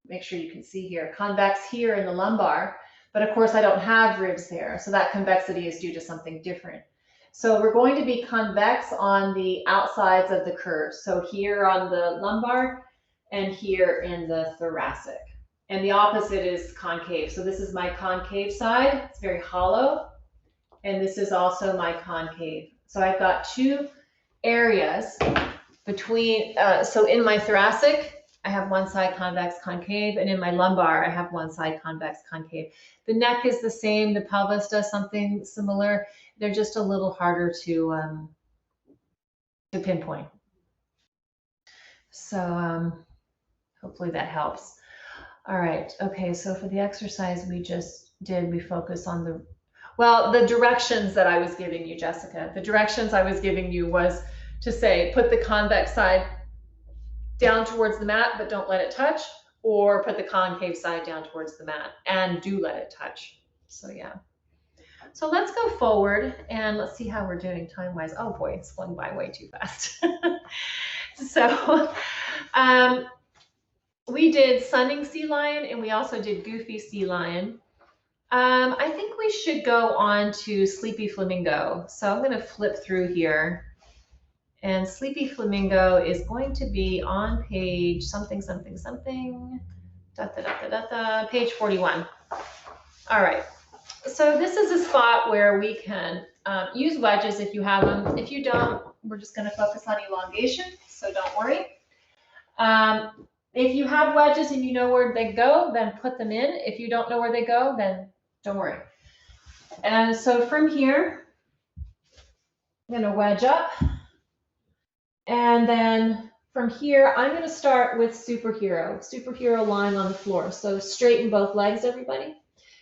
Make sure you can see here, convex here in the lumbar. But of course, I don't have ribs there, so that convexity is due to something different. So we're going to be convex on the outsides of the curve. So here on the lumbar and here in the thoracic. And the opposite is concave. So this is my concave side. It's very hollow. And this is also my concave. So I've got two areas between, so in my thoracic, I have one side convex, concave, and in my lumbar, I have one side convex, concave. The neck is the same. The pelvis does something similar. They're just a little harder to pinpoint. So hopefully that helps. All right. Okay. So for the exercise we just did, we focus on the directions that I was giving you, Jessica. The directions I was giving you was to say, put the convex side down towards the mat, but don't let it touch, or put the concave side down towards the mat and do let it touch. So yeah. So let's go forward and let's see how we're doing time-wise. Oh boy, it's going by way too fast. So we did Sunning Sea Lion and we also did Goofy Sea Lion. I think we should go on to Sleepy Flamingo. So I'm going to flip through here. And Sleepy Flamingo is going to be on page something, page 41. All right. So this is a spot where we can use wedges if you have them. If you don't, we're just going to focus on elongation, so don't worry. If you have wedges and you know where they go, then put them in. If you don't know where they go, then don't worry. And so from here, I'm going to wedge up. And then from here, I'm going to start with superhero lying on the floor. So straighten both legs, everybody.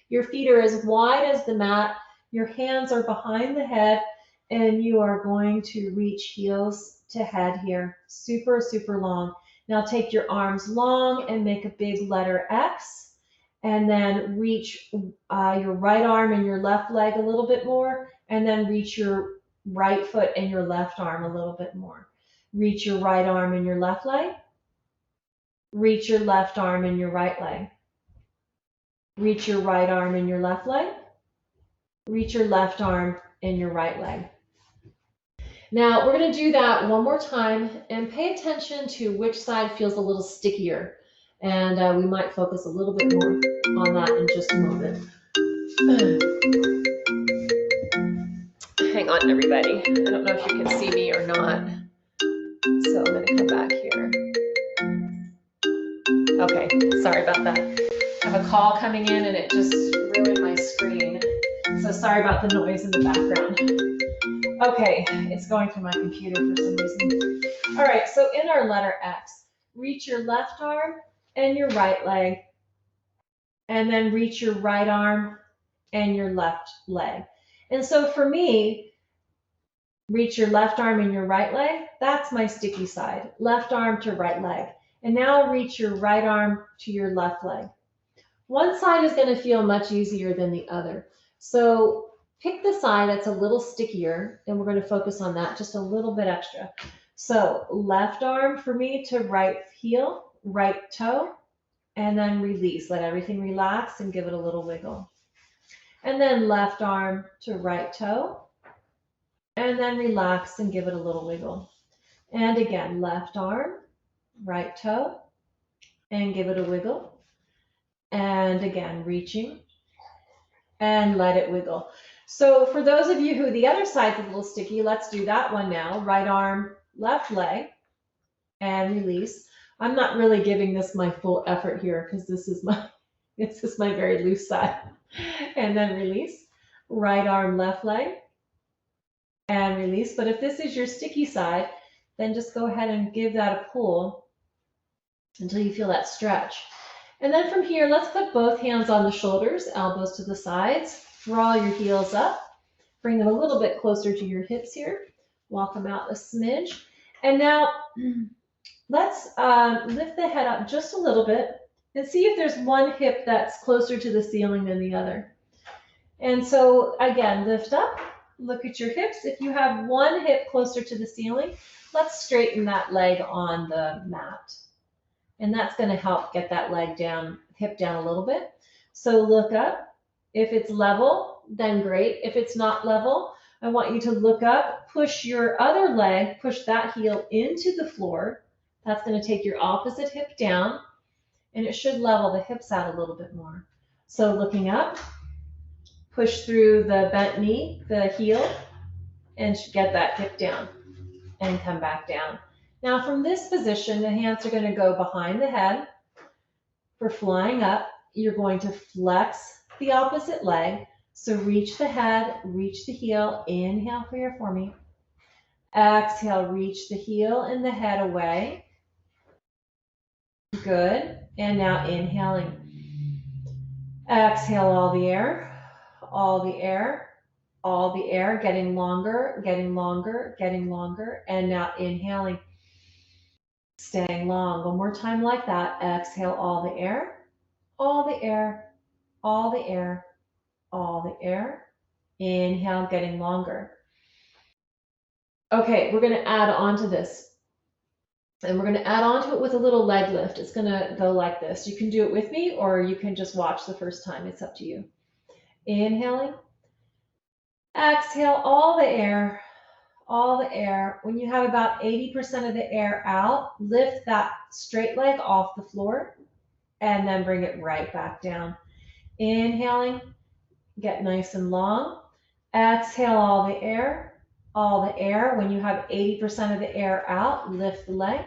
Your feet are as wide as the mat. Your hands are behind the head, and you are going to reach heels to head here. Super, super long. Now take your arms long and make a big letter X, and then reach your right arm and your left leg a little bit more, and then reach your right foot and your left arm a little bit more. Reach your right arm and your left leg. Reach your left arm and your right leg. Reach your right arm and your left leg. Reach your left arm and your right leg. Now we're going to do that one more time and pay attention to which side feels a little stickier. And we might focus a little bit more on that in just a moment. Hang on, everybody. I don't know if you can see me or not. So I'm going to Go back here. Okay, sorry about that. I have a call coming in and it just ruined my screen. So sorry about the noise in the background. Okay, it's going through my computer for some reason. All right, so in our letter X, reach your left arm and your right leg, and then reach your right arm and your left leg. And so for me, reach your left arm and your right leg, that's my sticky side, left arm to right leg. And now reach your right arm to your left leg. One side is going to feel much easier than the other. So pick the side that's a little stickier, and we're going to focus on that just a little bit extra. So left arm for me to right heel, right toe, and then release. Let everything relax and give it a little wiggle. And then left arm to right toe, and then relax and give it a little wiggle. And again, left arm, right toe, and give it a wiggle. And again, reaching, and let it wiggle. So for those of you who the other side's a little sticky, let's do that one now. Right arm, left leg, and release. I'm not really giving this my full effort here because this is my very loose side. And then release. Right arm, left leg, and release. But if this is your sticky side, then just go ahead and give that a pull until you feel that stretch. And then from here, let's put both hands on the shoulders, elbows to the sides. Draw your heels up. Bring them a little bit closer to your hips here. Walk them out a smidge. And now let's lift the head up just a little bit and see if there's one hip that's closer to the ceiling than the other. And so again, lift up, look at your hips. If you have one hip closer to the ceiling, let's straighten that leg on the mat. And that's going to help get that leg down, hip down a little bit. So look up. If it's level, then great. If it's not level, I want you to look up, push your other leg, push that heel into the floor. That's going to take your opposite hip down, and it should level the hips out a little bit more. So looking up, push through the bent knee, the heel, and get that hip down and come back down. Now from this position, the hands are going to go behind the head. For flying up, you're going to flex the opposite leg. So reach the head, reach the heel. Inhale for me. Exhale, reach the heel and the head away. Good. And now inhaling. Exhale all the air, all the air, all the air, getting longer, getting longer, getting longer. And now inhaling. Staying long. One more time like that. Exhale all the air, all the air, all the air, all the air. Inhale, getting longer. Okay, we're going to add on to this. And we're going to add on to it with a little leg lift. It's going to go like this. You can do it with me or you can just watch the first time. It's up to you. Inhaling. Exhale all the air, all the air. When you have about 80% of the air out, lift that straight leg off the floor and then bring it right back down. Inhaling, get nice and long. Exhale all the air, all the air. When you have 80% of the air out, lift the leg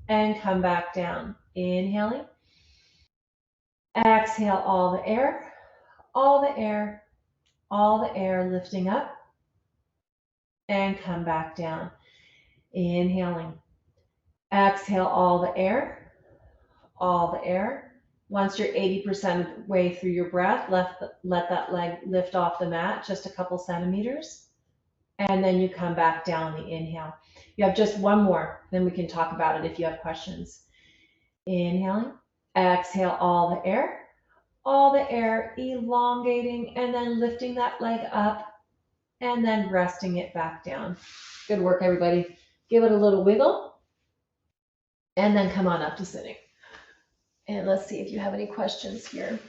and come back down. Inhaling. Exhale all the air, all the air, all the air, lifting up and come back down. Inhaling. Exhale all the air, all the air. Once you're 80% of the way through your breath, let that leg lift off the mat just a couple centimeters. And then you come back down the inhale. You have just one more, then we can talk about it if you have questions. Inhaling. Exhale all the air, elongating, and then lifting that leg up, and then resting it back down. Good work, everybody. Give it a little wiggle, and then come on up to sitting. And let's see if you have any questions here.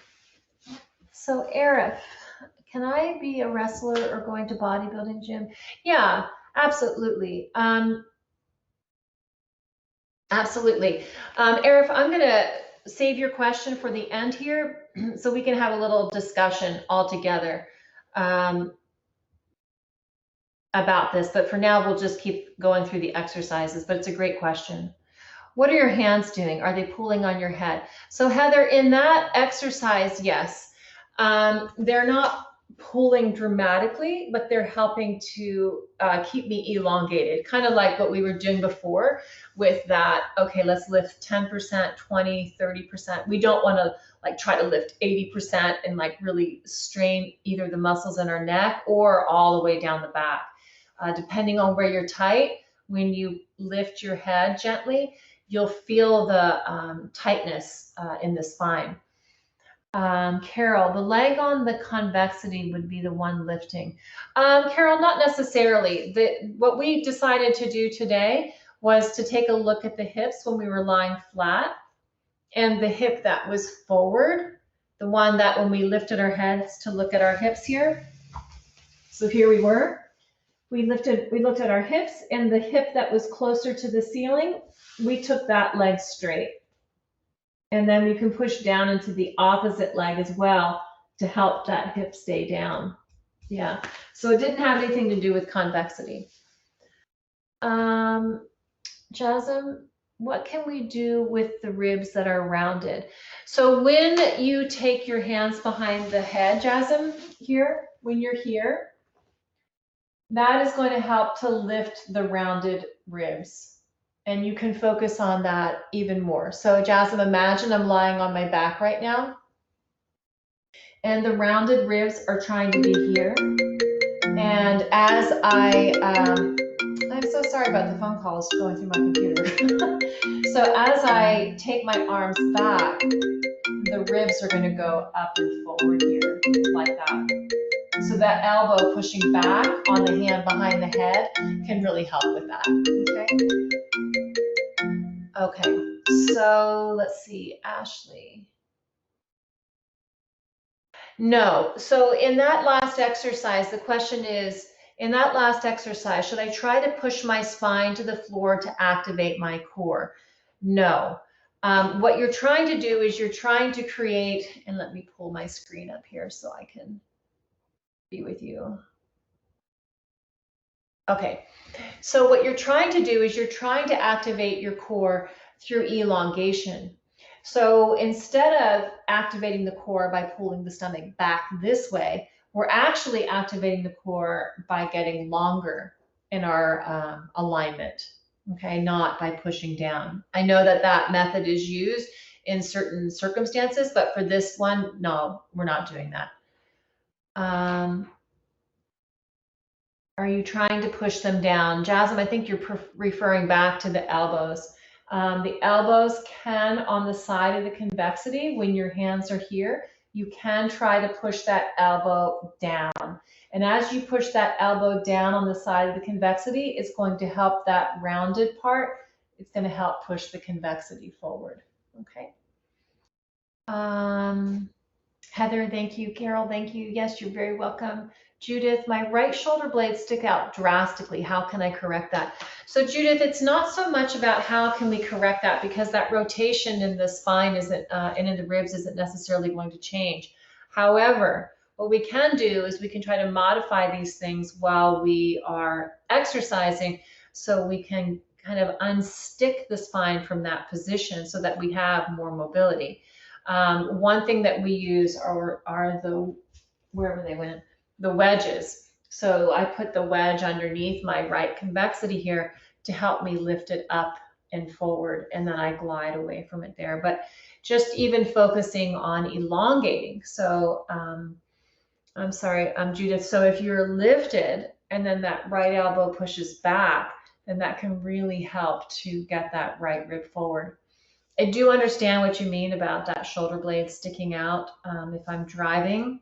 So Arif, can I be a wrestler or going to bodybuilding gym? Yeah, absolutely. Absolutely. Arif, I'm going to save your question for the end here so we can have a little discussion all together. about this, but for now we'll just keep going through the exercises, but it's a great question. What are your hands doing? Are they pulling on your head? So Heather, in that exercise, yes, they're not pulling dramatically, but they're helping to keep me elongated, kind of like what we were doing before with that. Okay, let's lift 10%, 20, 30%. We don't want to like try to lift 80% and like really strain either the muscles in our neck or all the way down the back. Depending on where you're tight, when you lift your head gently, you'll feel the tightness in the spine. Carol, the leg on the convexity would be the one lifting. Carol, not necessarily. What we decided to do today was to take a look at the hips when we were lying flat, and the hip that was forward, the one that when we lifted our heads to look at our hips here. So here we were. We looked at our hips, and the hip that was closer to the ceiling, we took that leg straight. And then you can push down into the opposite leg as well to help that hip stay down. Yeah, so it didn't have anything to do with convexity. Jasmine, what can we do with the ribs that are rounded? So when you take your hands behind the head, Jasmine, here, when you're here, that is going to help to lift the rounded ribs. And you can focus on that even more. So Jasmine, imagine I'm lying on my back right now. And the rounded ribs are trying to be here. And as I'm so sorry about the phone calls going through my computer. So as I take my arms back, the ribs are going to go up and forward here, like that. So that elbow pushing back on the hand behind the head can really help with that, okay? Okay, so let's see, Ashley. No, so in that last exercise, the question is, in that last exercise, should I try to push my spine to the floor to activate my core? No. What you're trying to do is you're trying to create, and let me pull my screen up here so I can be with you. Okay, so what you're trying to do is you're trying to activate your core through elongation. So instead of activating the core by pulling the stomach back this way, we're actually activating the core by getting longer in our alignment, okay, not by pushing down. I know that that method is used in certain circumstances, but for this one, no, we're not doing that. Are you trying to push them down? Jasmine, I think you're referring back to the elbows. The elbows can, on the side of the convexity, when your hands are here, you can try to push that elbow down. And as you push that elbow down on the side of the convexity, it's going to help that rounded part. It's going to help push the convexity forward. Okay. Heather, thank you. Carol, thank you. Yes, you're very welcome. Judith, my right shoulder blades stick out drastically. How can I correct that? So Judith, it's not so much about how can we correct that, because that rotation in the spine isn't, and in the ribs isn't necessarily going to change. However, what we can do is we can try to modify these things while we are exercising, so we can kind of unstick the spine from that position so that we have more mobility. One thing that we use are the, wherever they went, the wedges. So I put the wedge underneath my right convexity here to help me lift it up and forward, and then I glide away from it there. But just even focusing on elongating. So I'm sorry, Judith. So if you're lifted and then that right elbow pushes back, then that can really help to get that right rib forward. I do understand what you mean about that shoulder blade sticking out. If I'm driving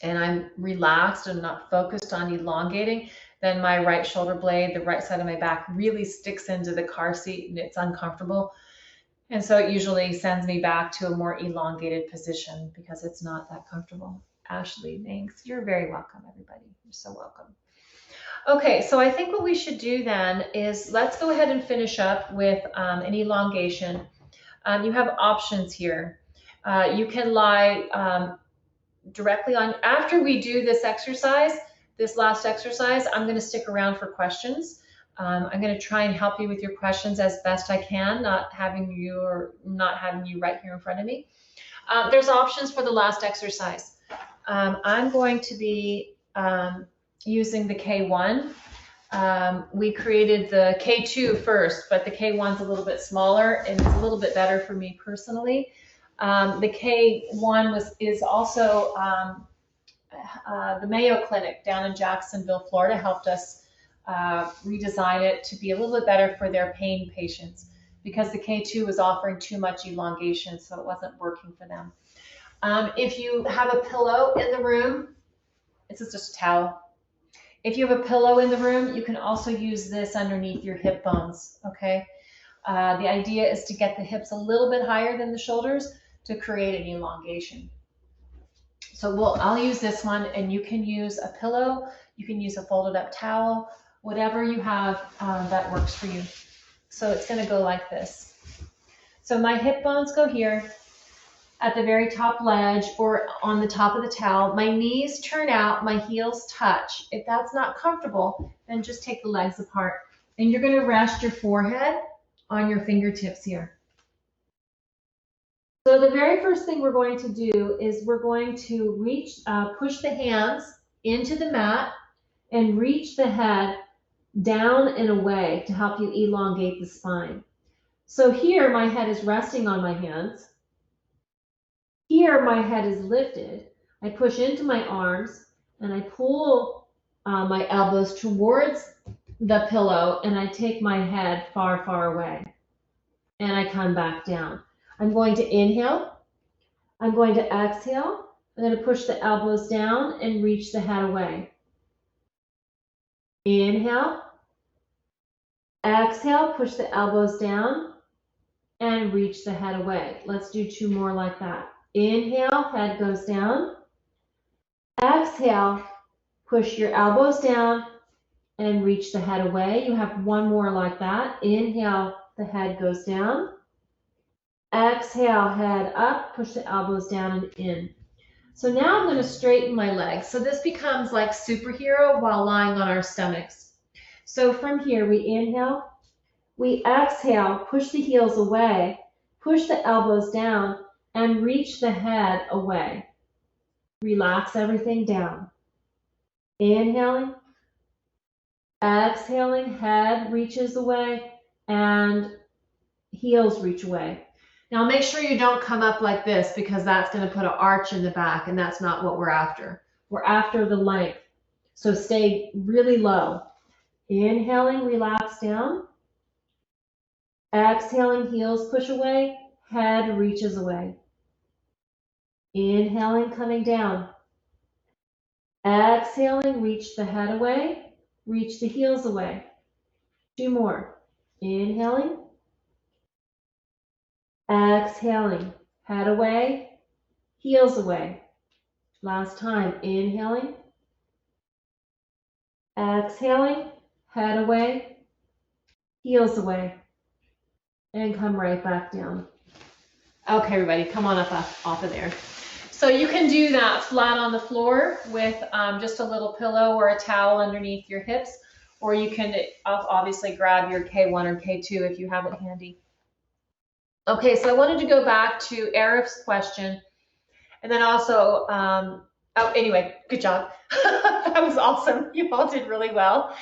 and I'm relaxed and not focused on elongating, then my right shoulder blade, the right side of my back, really sticks into the car seat and it's uncomfortable. And so it usually sends me back to a more elongated position because it's not that comfortable. Ashley, thanks. You're very welcome, everybody. You're so welcome. Okay, so I think what we should do then is let's go ahead and finish up with an elongation. You have options here. You can lie directly on, after we do this exercise, this last exercise, I'm going to stick around for questions. I'm going to try and help you with your questions as best I can, not having you right here in front of me. There's options for the last exercise. I'm going to be using the K1. We created the K2 first, but the K1's a little bit smaller and it's a little bit better for me personally. The K1 is also the Mayo Clinic down in Jacksonville, Florida, helped us redesign it to be a little bit better for their pain patients because the K2 was offering too much elongation, so it wasn't working for them. If you have a pillow in the room, this is just a towel. If you have a pillow in the room, you can also use this underneath your hip bones, okay? The idea is to get the hips a little bit higher than the shoulders to create an elongation. So I'll use this one, and you can use a pillow, you can use a folded up towel, whatever you have that works for you. So it's gonna go like this. So my hip bones go here at the very top ledge or on the top of the towel. My knees turn out, my heels touch. If that's not comfortable, then just take the legs apart. And you're gonna rest your forehead on your fingertips here. So the very first thing we're going to do is we're going to push the hands into the mat and reach the head down and away to help you elongate the spine. So here my head is resting on my hands. Here my head is lifted. I push into my arms and I pull my elbows towards the pillow and I take my head far, far away. And I come back down. I'm going to inhale. I'm going to exhale. I'm going to push the elbows down and reach the head away. Inhale. Exhale, push the elbows down and reach the head away. Let's do 2 more like that. Inhale, head goes down. Exhale, push your elbows down and reach the head away. You have 1 more like that. Inhale, the head goes down. Exhale, head up, push the elbows down and in. So now I'm going to straighten my legs. So this becomes like superhero while lying on our stomachs. So from here, we inhale, we exhale, push the heels away, push the elbows down, and reach the head away. Relax everything down. Inhaling, exhaling, head reaches away, and heels reach away. Now make sure you don't come up like this because that's going to put an arch in the back, and that's not what we're after. We're after the length. So stay really low. Inhaling, relax down. Exhaling, heels push away, head reaches away. Inhaling, coming down. Exhaling, reach the head away, reach the heels away. 2 more. Inhaling. Exhaling, head away, heels away. Last time, inhaling. Exhaling, head away, heels away. And come right back down. Okay, everybody, come on up off of there. So you can do that flat on the floor with just a little pillow or a towel underneath your hips, or you can obviously grab your K1 or K2 if you have it handy. Okay, so I wanted to go back to Arif's question, and then also, anyway, good job. That was awesome. You all did really well.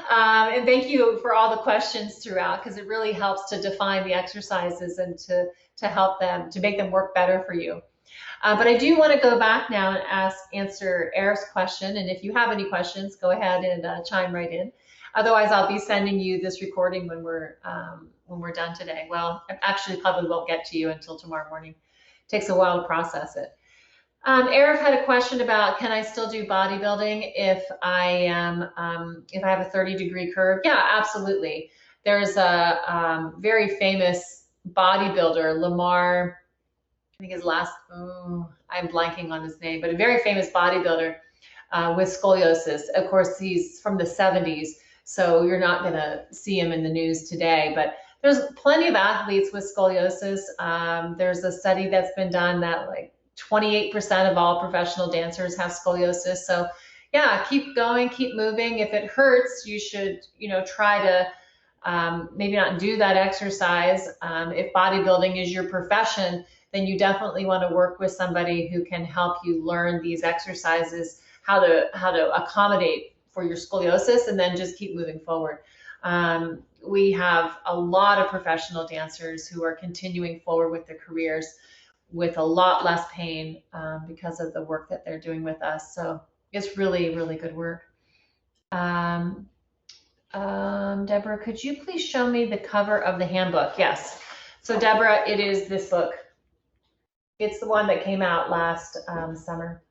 And thank you for all the questions throughout, because it really helps to define the exercises and to help them, to make them work better for you. But I do want to go back now and answer Arif's question, and if you have any questions, go ahead and chime right in. Otherwise, I'll be sending you this recording when we're done today. Well, actually, probably won't get to you until tomorrow morning. It takes a while to process it. Arif had a question about, can I still do bodybuilding if I have a 30-degree curve? Yeah, absolutely. There's a very famous bodybuilder, Lamar. I think his last, I'm blanking on his name, but a very famous bodybuilder with scoliosis. Of course, he's from the 70s, so you're not going to see him in the news today, but there's plenty of athletes with scoliosis. There's a study that's been done that like 28% of all professional dancers have scoliosis. So, yeah, keep going, keep moving. If it hurts, you should, try to maybe not do that exercise. If bodybuilding is your profession, then you definitely want to work with somebody who can help you learn these exercises, how to accommodate for your scoliosis, and then just keep moving forward. We have a lot of professional dancers who are continuing forward with their careers with a lot less pain because of the work that they're doing with us. So it's really, really good work. Um, Deborah, could you please show me the cover of the handbook? Yes. So Deborah, it is this book. It's the one that came out last summer.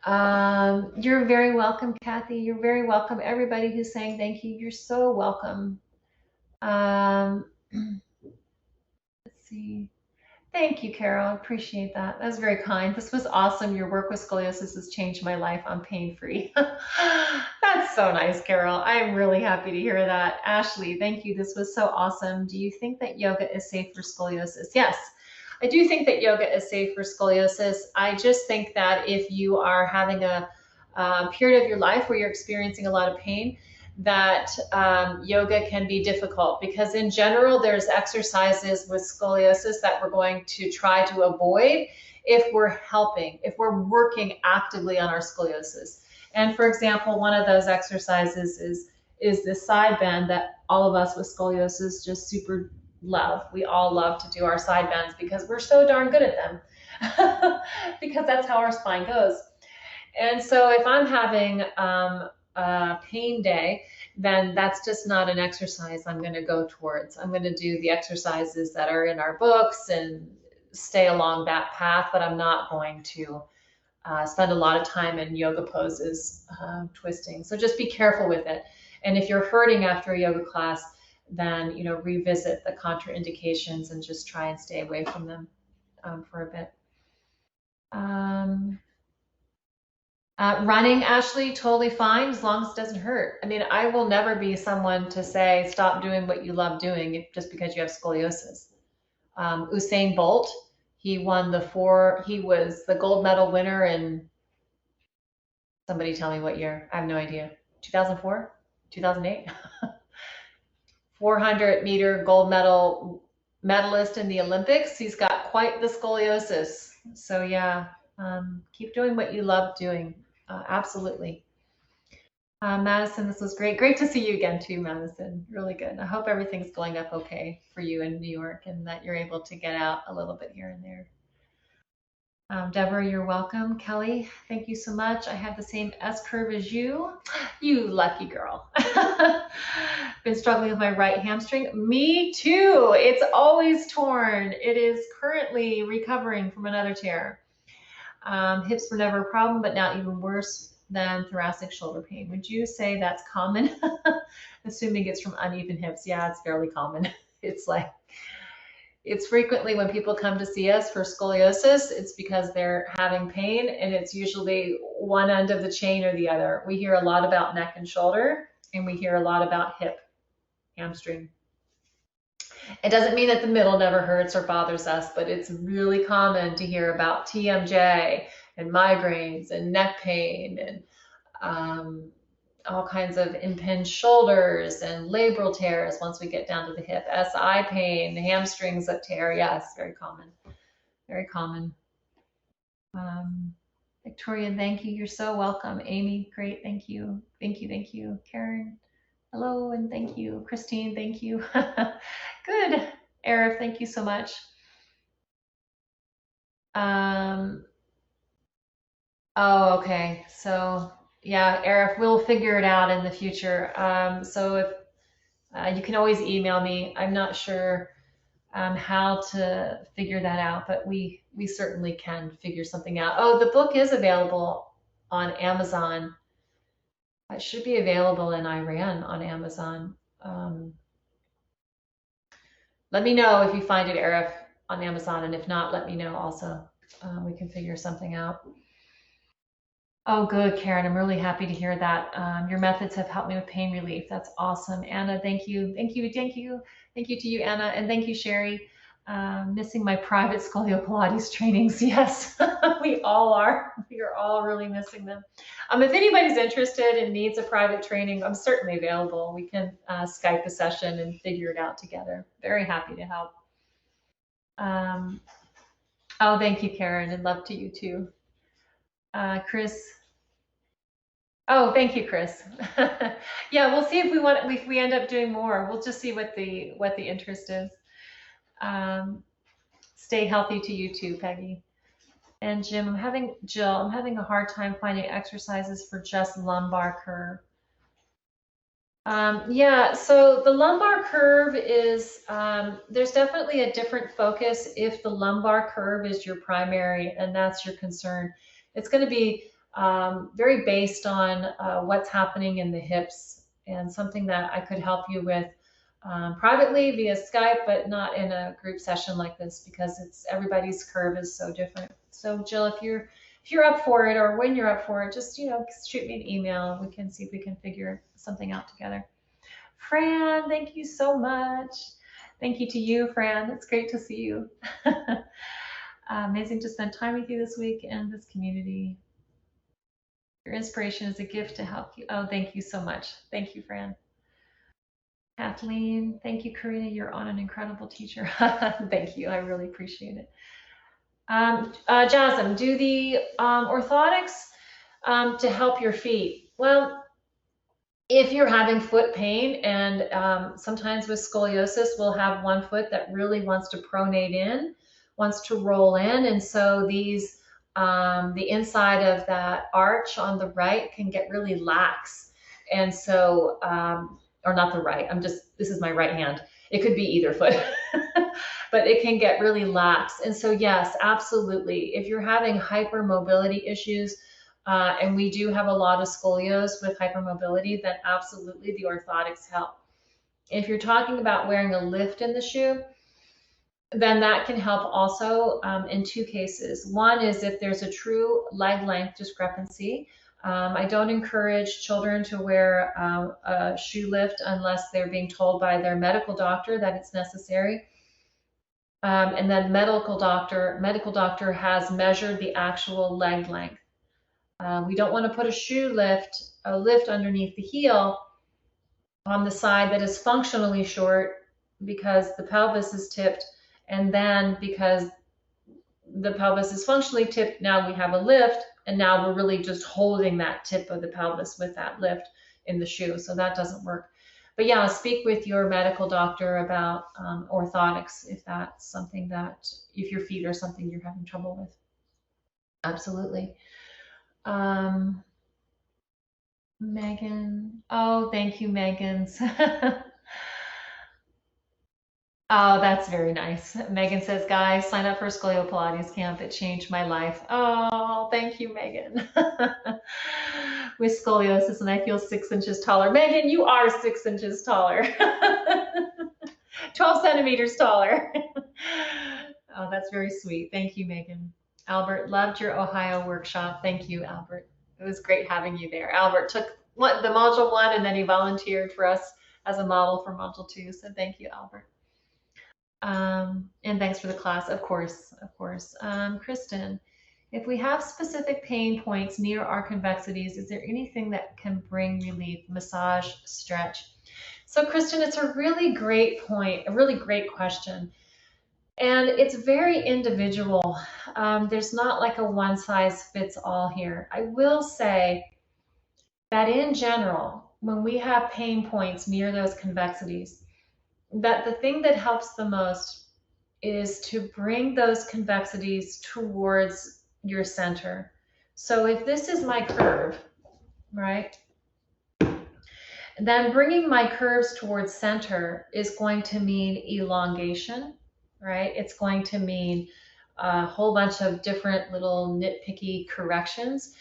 You're very welcome, Kathy. You're very welcome. Everybody who's saying thank you, you're so welcome. Let's see. Thank you, Carol. I appreciate that. That was very kind. This was awesome. Your work with scoliosis has changed my life. I'm pain-free. That's so nice, Carol. I'm really happy to hear that. Ashley, thank you. This was so awesome. Do you think that yoga is safe for scoliosis? Yes, I do think that yoga is safe for scoliosis. I just think that if you are having a period of your life where you're experiencing a lot of pain, that yoga can be difficult because in general there's exercises with scoliosis that we're going to try to avoid if we're working actively on our scoliosis. And for example, one of those exercises is this side bend that all of us with scoliosis just super love. We all love to do our side bends because we're so darn good at them because that's how our spine goes. And so if I'm having a pain day, then that's just not an exercise I'm going to go towards. I'm going to do the exercises that are in our books and stay along that path, but I'm not going to spend a lot of time in yoga poses, twisting. So just be careful with it. And if you're hurting after a yoga class, then revisit the contraindications and just try and stay away from them for a bit. Running, Ashley, totally fine as long as it doesn't hurt. I mean, I will never be someone to say stop doing what you love doing just because you have scoliosis. Usain Bolt, he was the gold medal winner in, somebody tell me what year. I have no idea. 2004? 2008? 400-meter gold medalist in the Olympics. He's got quite the scoliosis. So yeah, keep doing what you love doing. Absolutely. Madison, this was great. Great to see you again too, Madison. Really good. I hope everything's going up okay for you in New York and that you're able to get out a little bit here and there. Deborah, you're welcome. Kelly, thank you so much. I have the same S curve as you. You lucky girl. Been struggling with my right hamstring. Me too. It's always torn. It is currently recovering from another tear. Hips were never a problem, but now even worse than thoracic shoulder pain. Would you say that's common? Assuming it's from uneven hips. Yeah, it's fairly common. It's frequently when people come to see us for scoliosis, it's because they're having pain, and it's usually one end of the chain or the other. We hear a lot about neck and shoulder, and we hear a lot about hip, hamstring. It doesn't mean that the middle never hurts or bothers us, but it's really common to hear about TMJ and migraines and neck pain and all kinds of impinged shoulders and labral tears once we get down to the hip. SI pain, hamstrings that tear. Yes, very common. Very common. Victoria, thank you. You're so welcome. Amy, great. Thank you. Thank you. Thank you. Karen, hello and thank you. Christine, thank you. Good. Arif, thank you so much. Oh, okay. So yeah, Arif, we'll figure it out in the future. So if you can always email me. I'm not sure how to figure that out, but we certainly can figure something out. Oh, the book is available on Amazon. It should be available in Iran on Amazon. Let me know if you find it, Arif, on Amazon, and if not, let me know also. We can figure something out. Oh, good, Karen. I'm really happy to hear that. Your methods have helped me with pain relief. That's awesome. Anna, thank you. Thank you. Thank you. Thank you to you, Anna. And thank you, Sherry. Missing my private Scolio-Pilates trainings. Yes, we all are. We are all really missing them. If anybody's interested and needs a private training, I'm certainly available. We can Skype a session and figure it out together. Very happy to help. Um, oh, thank you, Karen, and love to you too. Chris. Oh, thank you, Chris. Yeah, we'll see if we end up doing more. We'll just see what the interest is. Um, Stay healthy to you too, Peggy. And Jill, I'm having a hard time finding exercises for just lumbar curve. Yeah, so the lumbar curve is, there's definitely a different focus if the lumbar curve is your primary and that's your concern. It's going to be very based on what's happening in the hips and something that I could help you with privately via Skype, but not in a group session like this because everybody's curve is so different. So Jill, if you're up for it or when you're up for it, just shoot me an email and we can see if we can figure something out together. Fran, thank you so much. Thank you to you, Fran. It's great to see you. Amazing to spend time with you this week and this community. Your inspiration is a gift to help you. Oh, thank you so much. Thank you, Fran. Kathleen, thank you, Karena. You're on an incredible teacher. Thank you. I really appreciate it. Jasmine, do the orthotics to help your feet. Well, if you're having foot pain, and sometimes with scoliosis, we'll have one foot that really wants to pronate in, wants to roll in, and so the inside of that arch on the right can get really lax, and so or not the right. This is my right hand. It could be either foot. But it can get really lax. And so, yes, absolutely. If you're having hypermobility issues, and we do have a lot of scolios with hypermobility, then absolutely the orthotics help. If you're talking about wearing a lift in the shoe, then that can help also in two cases. One is if there's a true leg length discrepancy. I don't encourage children to wear a shoe lift unless they're being told by their medical doctor that it's necessary. And then medical doctor has measured the actual leg length. We don't want to put a lift underneath the heel on the side that is functionally short because the pelvis is tipped, and then because the pelvis is functionally tipped, now we have a lift, and now we're really just holding that tip of the pelvis with that lift in the shoe, so that doesn't work. But yeah, speak with your medical doctor about orthotics if that's something if your feet are something you're having trouble with. Absolutely. Megan. Oh, thank you, Megan. Oh, that's very nice. Megan says, guys, sign up for Scolio-Pilates camp. It changed my life. Oh, thank you, Megan. With scoliosis, and I feel 6 inches taller. Megan, you are 6 inches taller. 12 centimeters taller. Oh, that's very sweet. Thank you, Megan. Albert, loved your Ohio workshop. Thank you, Albert. It was great having you there. Albert took the module 1 and then he volunteered for us as a model for module 2. So thank you, Albert. And thanks for the class, of course, of course. Kristen, if we have specific pain points near our convexities, is there anything that can bring relief, massage, stretch? So Kristen, it's a really great point, a really great question. And it's very individual. There's not like a one size fits all here. I will say that in general, when we have pain points near those convexities, that the thing that helps the most is to bring those convexities towards your center. So if this is my curve, right, then bringing my curves towards center is going to mean elongation, right? It's going to mean a whole bunch of different little nitpicky corrections.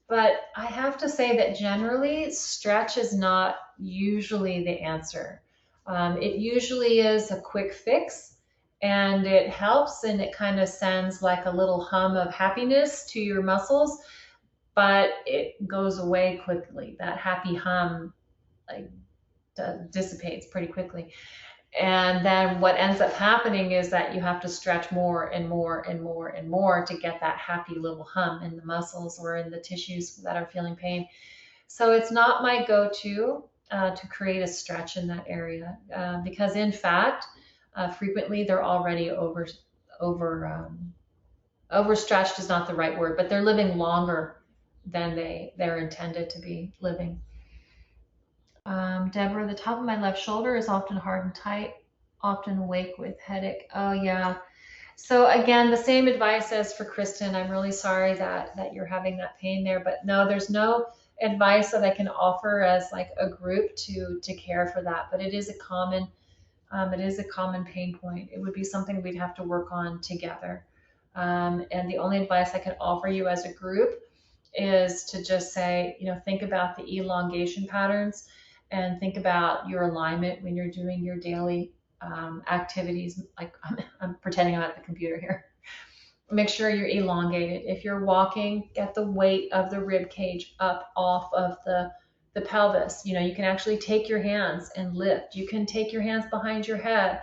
But I have to say that generally stretch is not usually the answer. It usually is a quick fix, and it helps, and it kind of sends like a little hum of happiness to your muscles, but it goes away quickly. That happy hum like dissipates pretty quickly. And then what ends up happening is that you have to stretch more and more and more and more to get that happy little hum in the muscles or in the tissues that are feeling pain. So it's not my go-to to create a stretch in that area because, in fact, frequently they're already over overstretched is not the right word, but they're living longer than they're intended to be living. Deborah, the top of my left shoulder is often hard and tight, often awake with headache. Oh yeah. So again, the same advice as for Kristen. I'm really sorry that you're having that pain there, but no, there's no advice that I can offer as like a group to care for that. But it is a common pain point. It would be something we'd have to work on together. And the only advice I can offer you as a group is to just say, think about the elongation patterns and think about your alignment when you're doing your daily activities. Like I'm pretending I'm at the computer here. Make sure you're elongated. If you're walking, get the weight of the rib cage up off of the pelvis. You can actually take your hands and lift. You can take your hands behind your head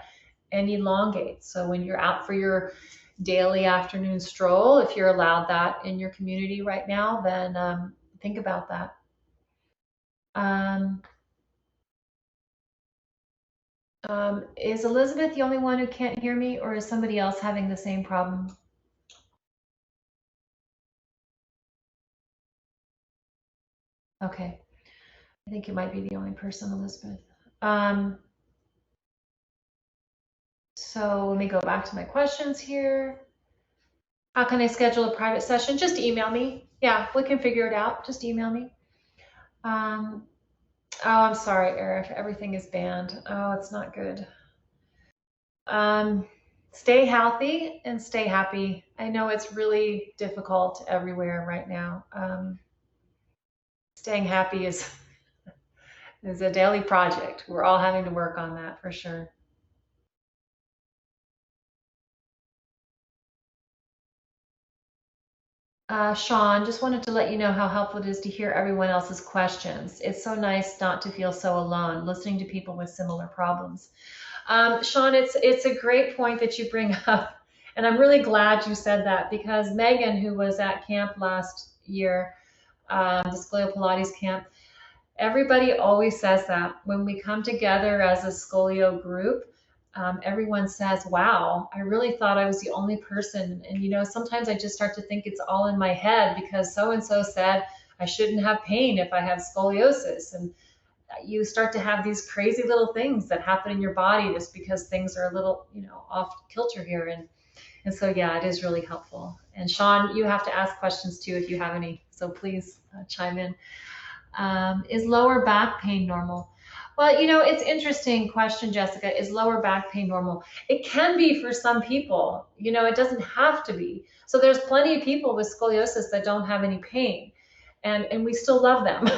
and elongate. So when you're out for your daily afternoon stroll, if you're allowed that in your community right now, then think about that. Um, is Elizabeth the only one who can't hear me, or is somebody else having the same problem? Okay, I think you might be the only person, Elizabeth. Um, so let me go back to my questions here. How can I schedule a private session? Just email me. Yeah, we can figure it out. Just email me. Um, oh, I'm sorry, Eric. Everything is banned. Oh, it's not good. Um, Stay healthy and stay happy. I know it's really difficult everywhere right now. Staying happy is a daily project. We're all having to work on that for sure. Sean, just wanted to let you know how helpful it is to hear everyone else's questions. It's so nice not to feel so alone, listening to people with similar problems. Sean, it's a great point that you bring up, and I'm really glad you said that because Megan, who was at camp last year, the Scolio-Pilates camp, everybody always says that when we come together as a Scolio group. Everyone says, wow, I really thought I was the only person. And, sometimes I just start to think it's all in my head because so and so said I shouldn't have pain if I have scoliosis. And you start to have these crazy little things that happen in your body just because things are a little, off kilter here. And so, yeah, it is really helpful. And Sean, you have to ask questions too if you have any. So please chime in. Is lower back pain normal? Well, it's interesting question, Jessica. Is lower back pain normal? It can be for some people. It doesn't have to be. So there's plenty of people with scoliosis that don't have any pain, and we still love them.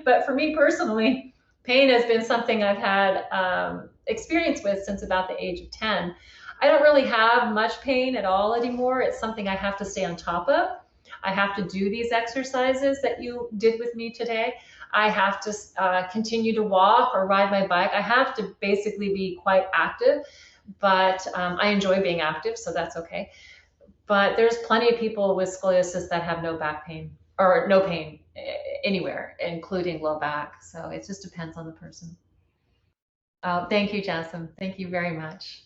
But for me personally, pain has been something I've had experience with since about the age of 10. I don't really have much pain at all anymore. It's something I have to stay on top of. I have to do these exercises that you did with me today. I have to continue to walk or ride my bike. I have to basically be quite active, but I enjoy being active, so that's okay. But there's plenty of people with scoliosis that have no back pain or no pain anywhere, including low back. So it just depends on the person. Oh, thank you, Jasmine. Thank you very much.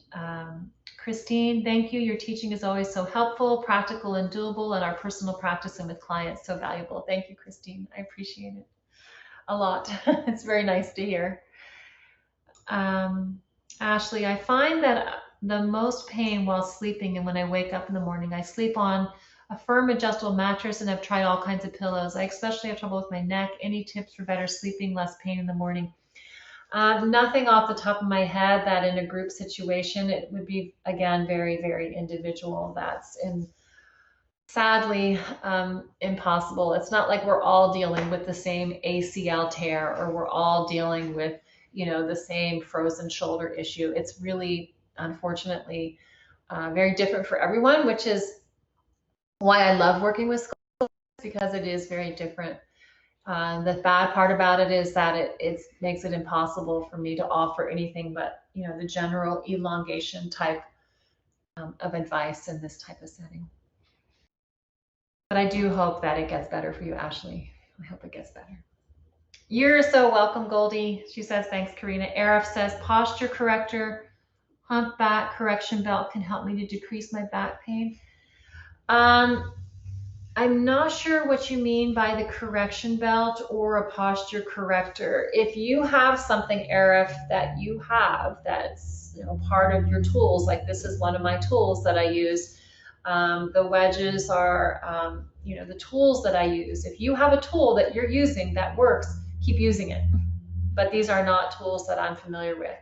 Christine, thank you. Your teaching is always so helpful, practical, and doable, and our personal practice and with clients so valuable. Thank you, Christine. I appreciate it a lot. It's very nice to hear. Um, Ashley, I find that the most pain while sleeping and when I wake up in the morning, I sleep on a firm adjustable mattress and I've tried all kinds of pillows. I especially have trouble with my neck. Any tips for better sleeping, less pain in the morning? Nothing off the top of my head that in a group situation, it would be, again, very, very individual. That's sadly impossible. It's not like we're all dealing with the same ACL tear or we're all dealing with, the same frozen shoulder issue. It's really, unfortunately, very different for everyone, which is why I love working with schools because it is very different. The bad part about it is that it makes it impossible for me to offer anything but the general elongation type of advice in this type of setting. But I do hope that it gets better for you, Ashley. I hope it gets better. You're so welcome, Goldie. She says, thanks, Karina. Arif says, posture corrector, hump back correction belt can help me to decrease my back pain. I'm not sure what you mean by the correction belt or a posture corrector. If you have something, Arif, that you have that's part of your tools, like this is one of my tools that I use. The wedges are the tools that I use. If you have a tool that you're using that works, keep using it. But these are not tools that I'm familiar with.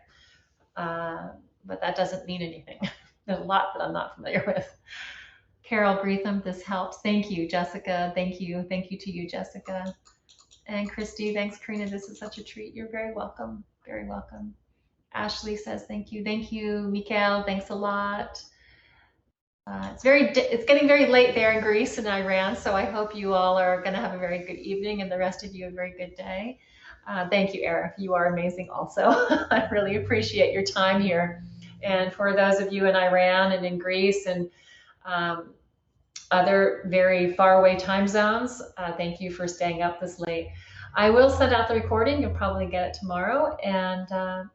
But that doesn't mean anything. There's a lot that I'm not familiar with. Carol Greetham, this helps. Thank you, Jessica. Thank you. Thank you to you, Jessica. And Christy, thanks, Karina. This is such a treat. You're very welcome. Very welcome. Ashley says thank you. Thank you, Mikael. Thanks a lot. It's getting very late there in Greece and Iran, so I hope you all are going to have a very good evening and the rest of you a very good day. Thank you, Eric. You are amazing also. I really appreciate your time here. And for those of you in Iran and in Greece and other very faraway time zones, thank you for staying up this late. I will send out the recording. You'll probably get it tomorrow. And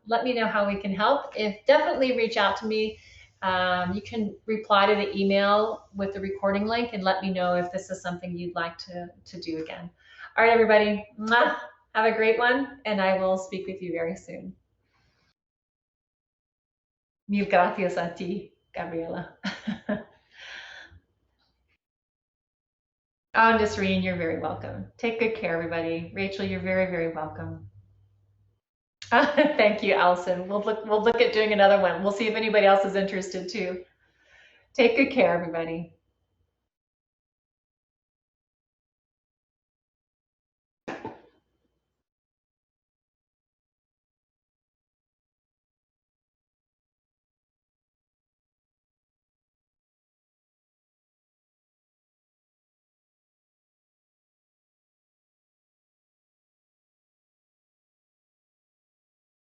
let me know how we can help. Definitely reach out to me. You can reply to the email with the recording link and let me know if this is something you'd like to do again. All right, everybody. Mwah. Have a great one, and I will speak with you very soon. Mil gracias a ti, Gabriela. Oh, Nasreen, you're very welcome. Take good care, everybody. Rachel, you're very, very welcome. Thank you, Allison. We'll look at doing another one. We'll see if anybody else is interested too. Take good care, everybody.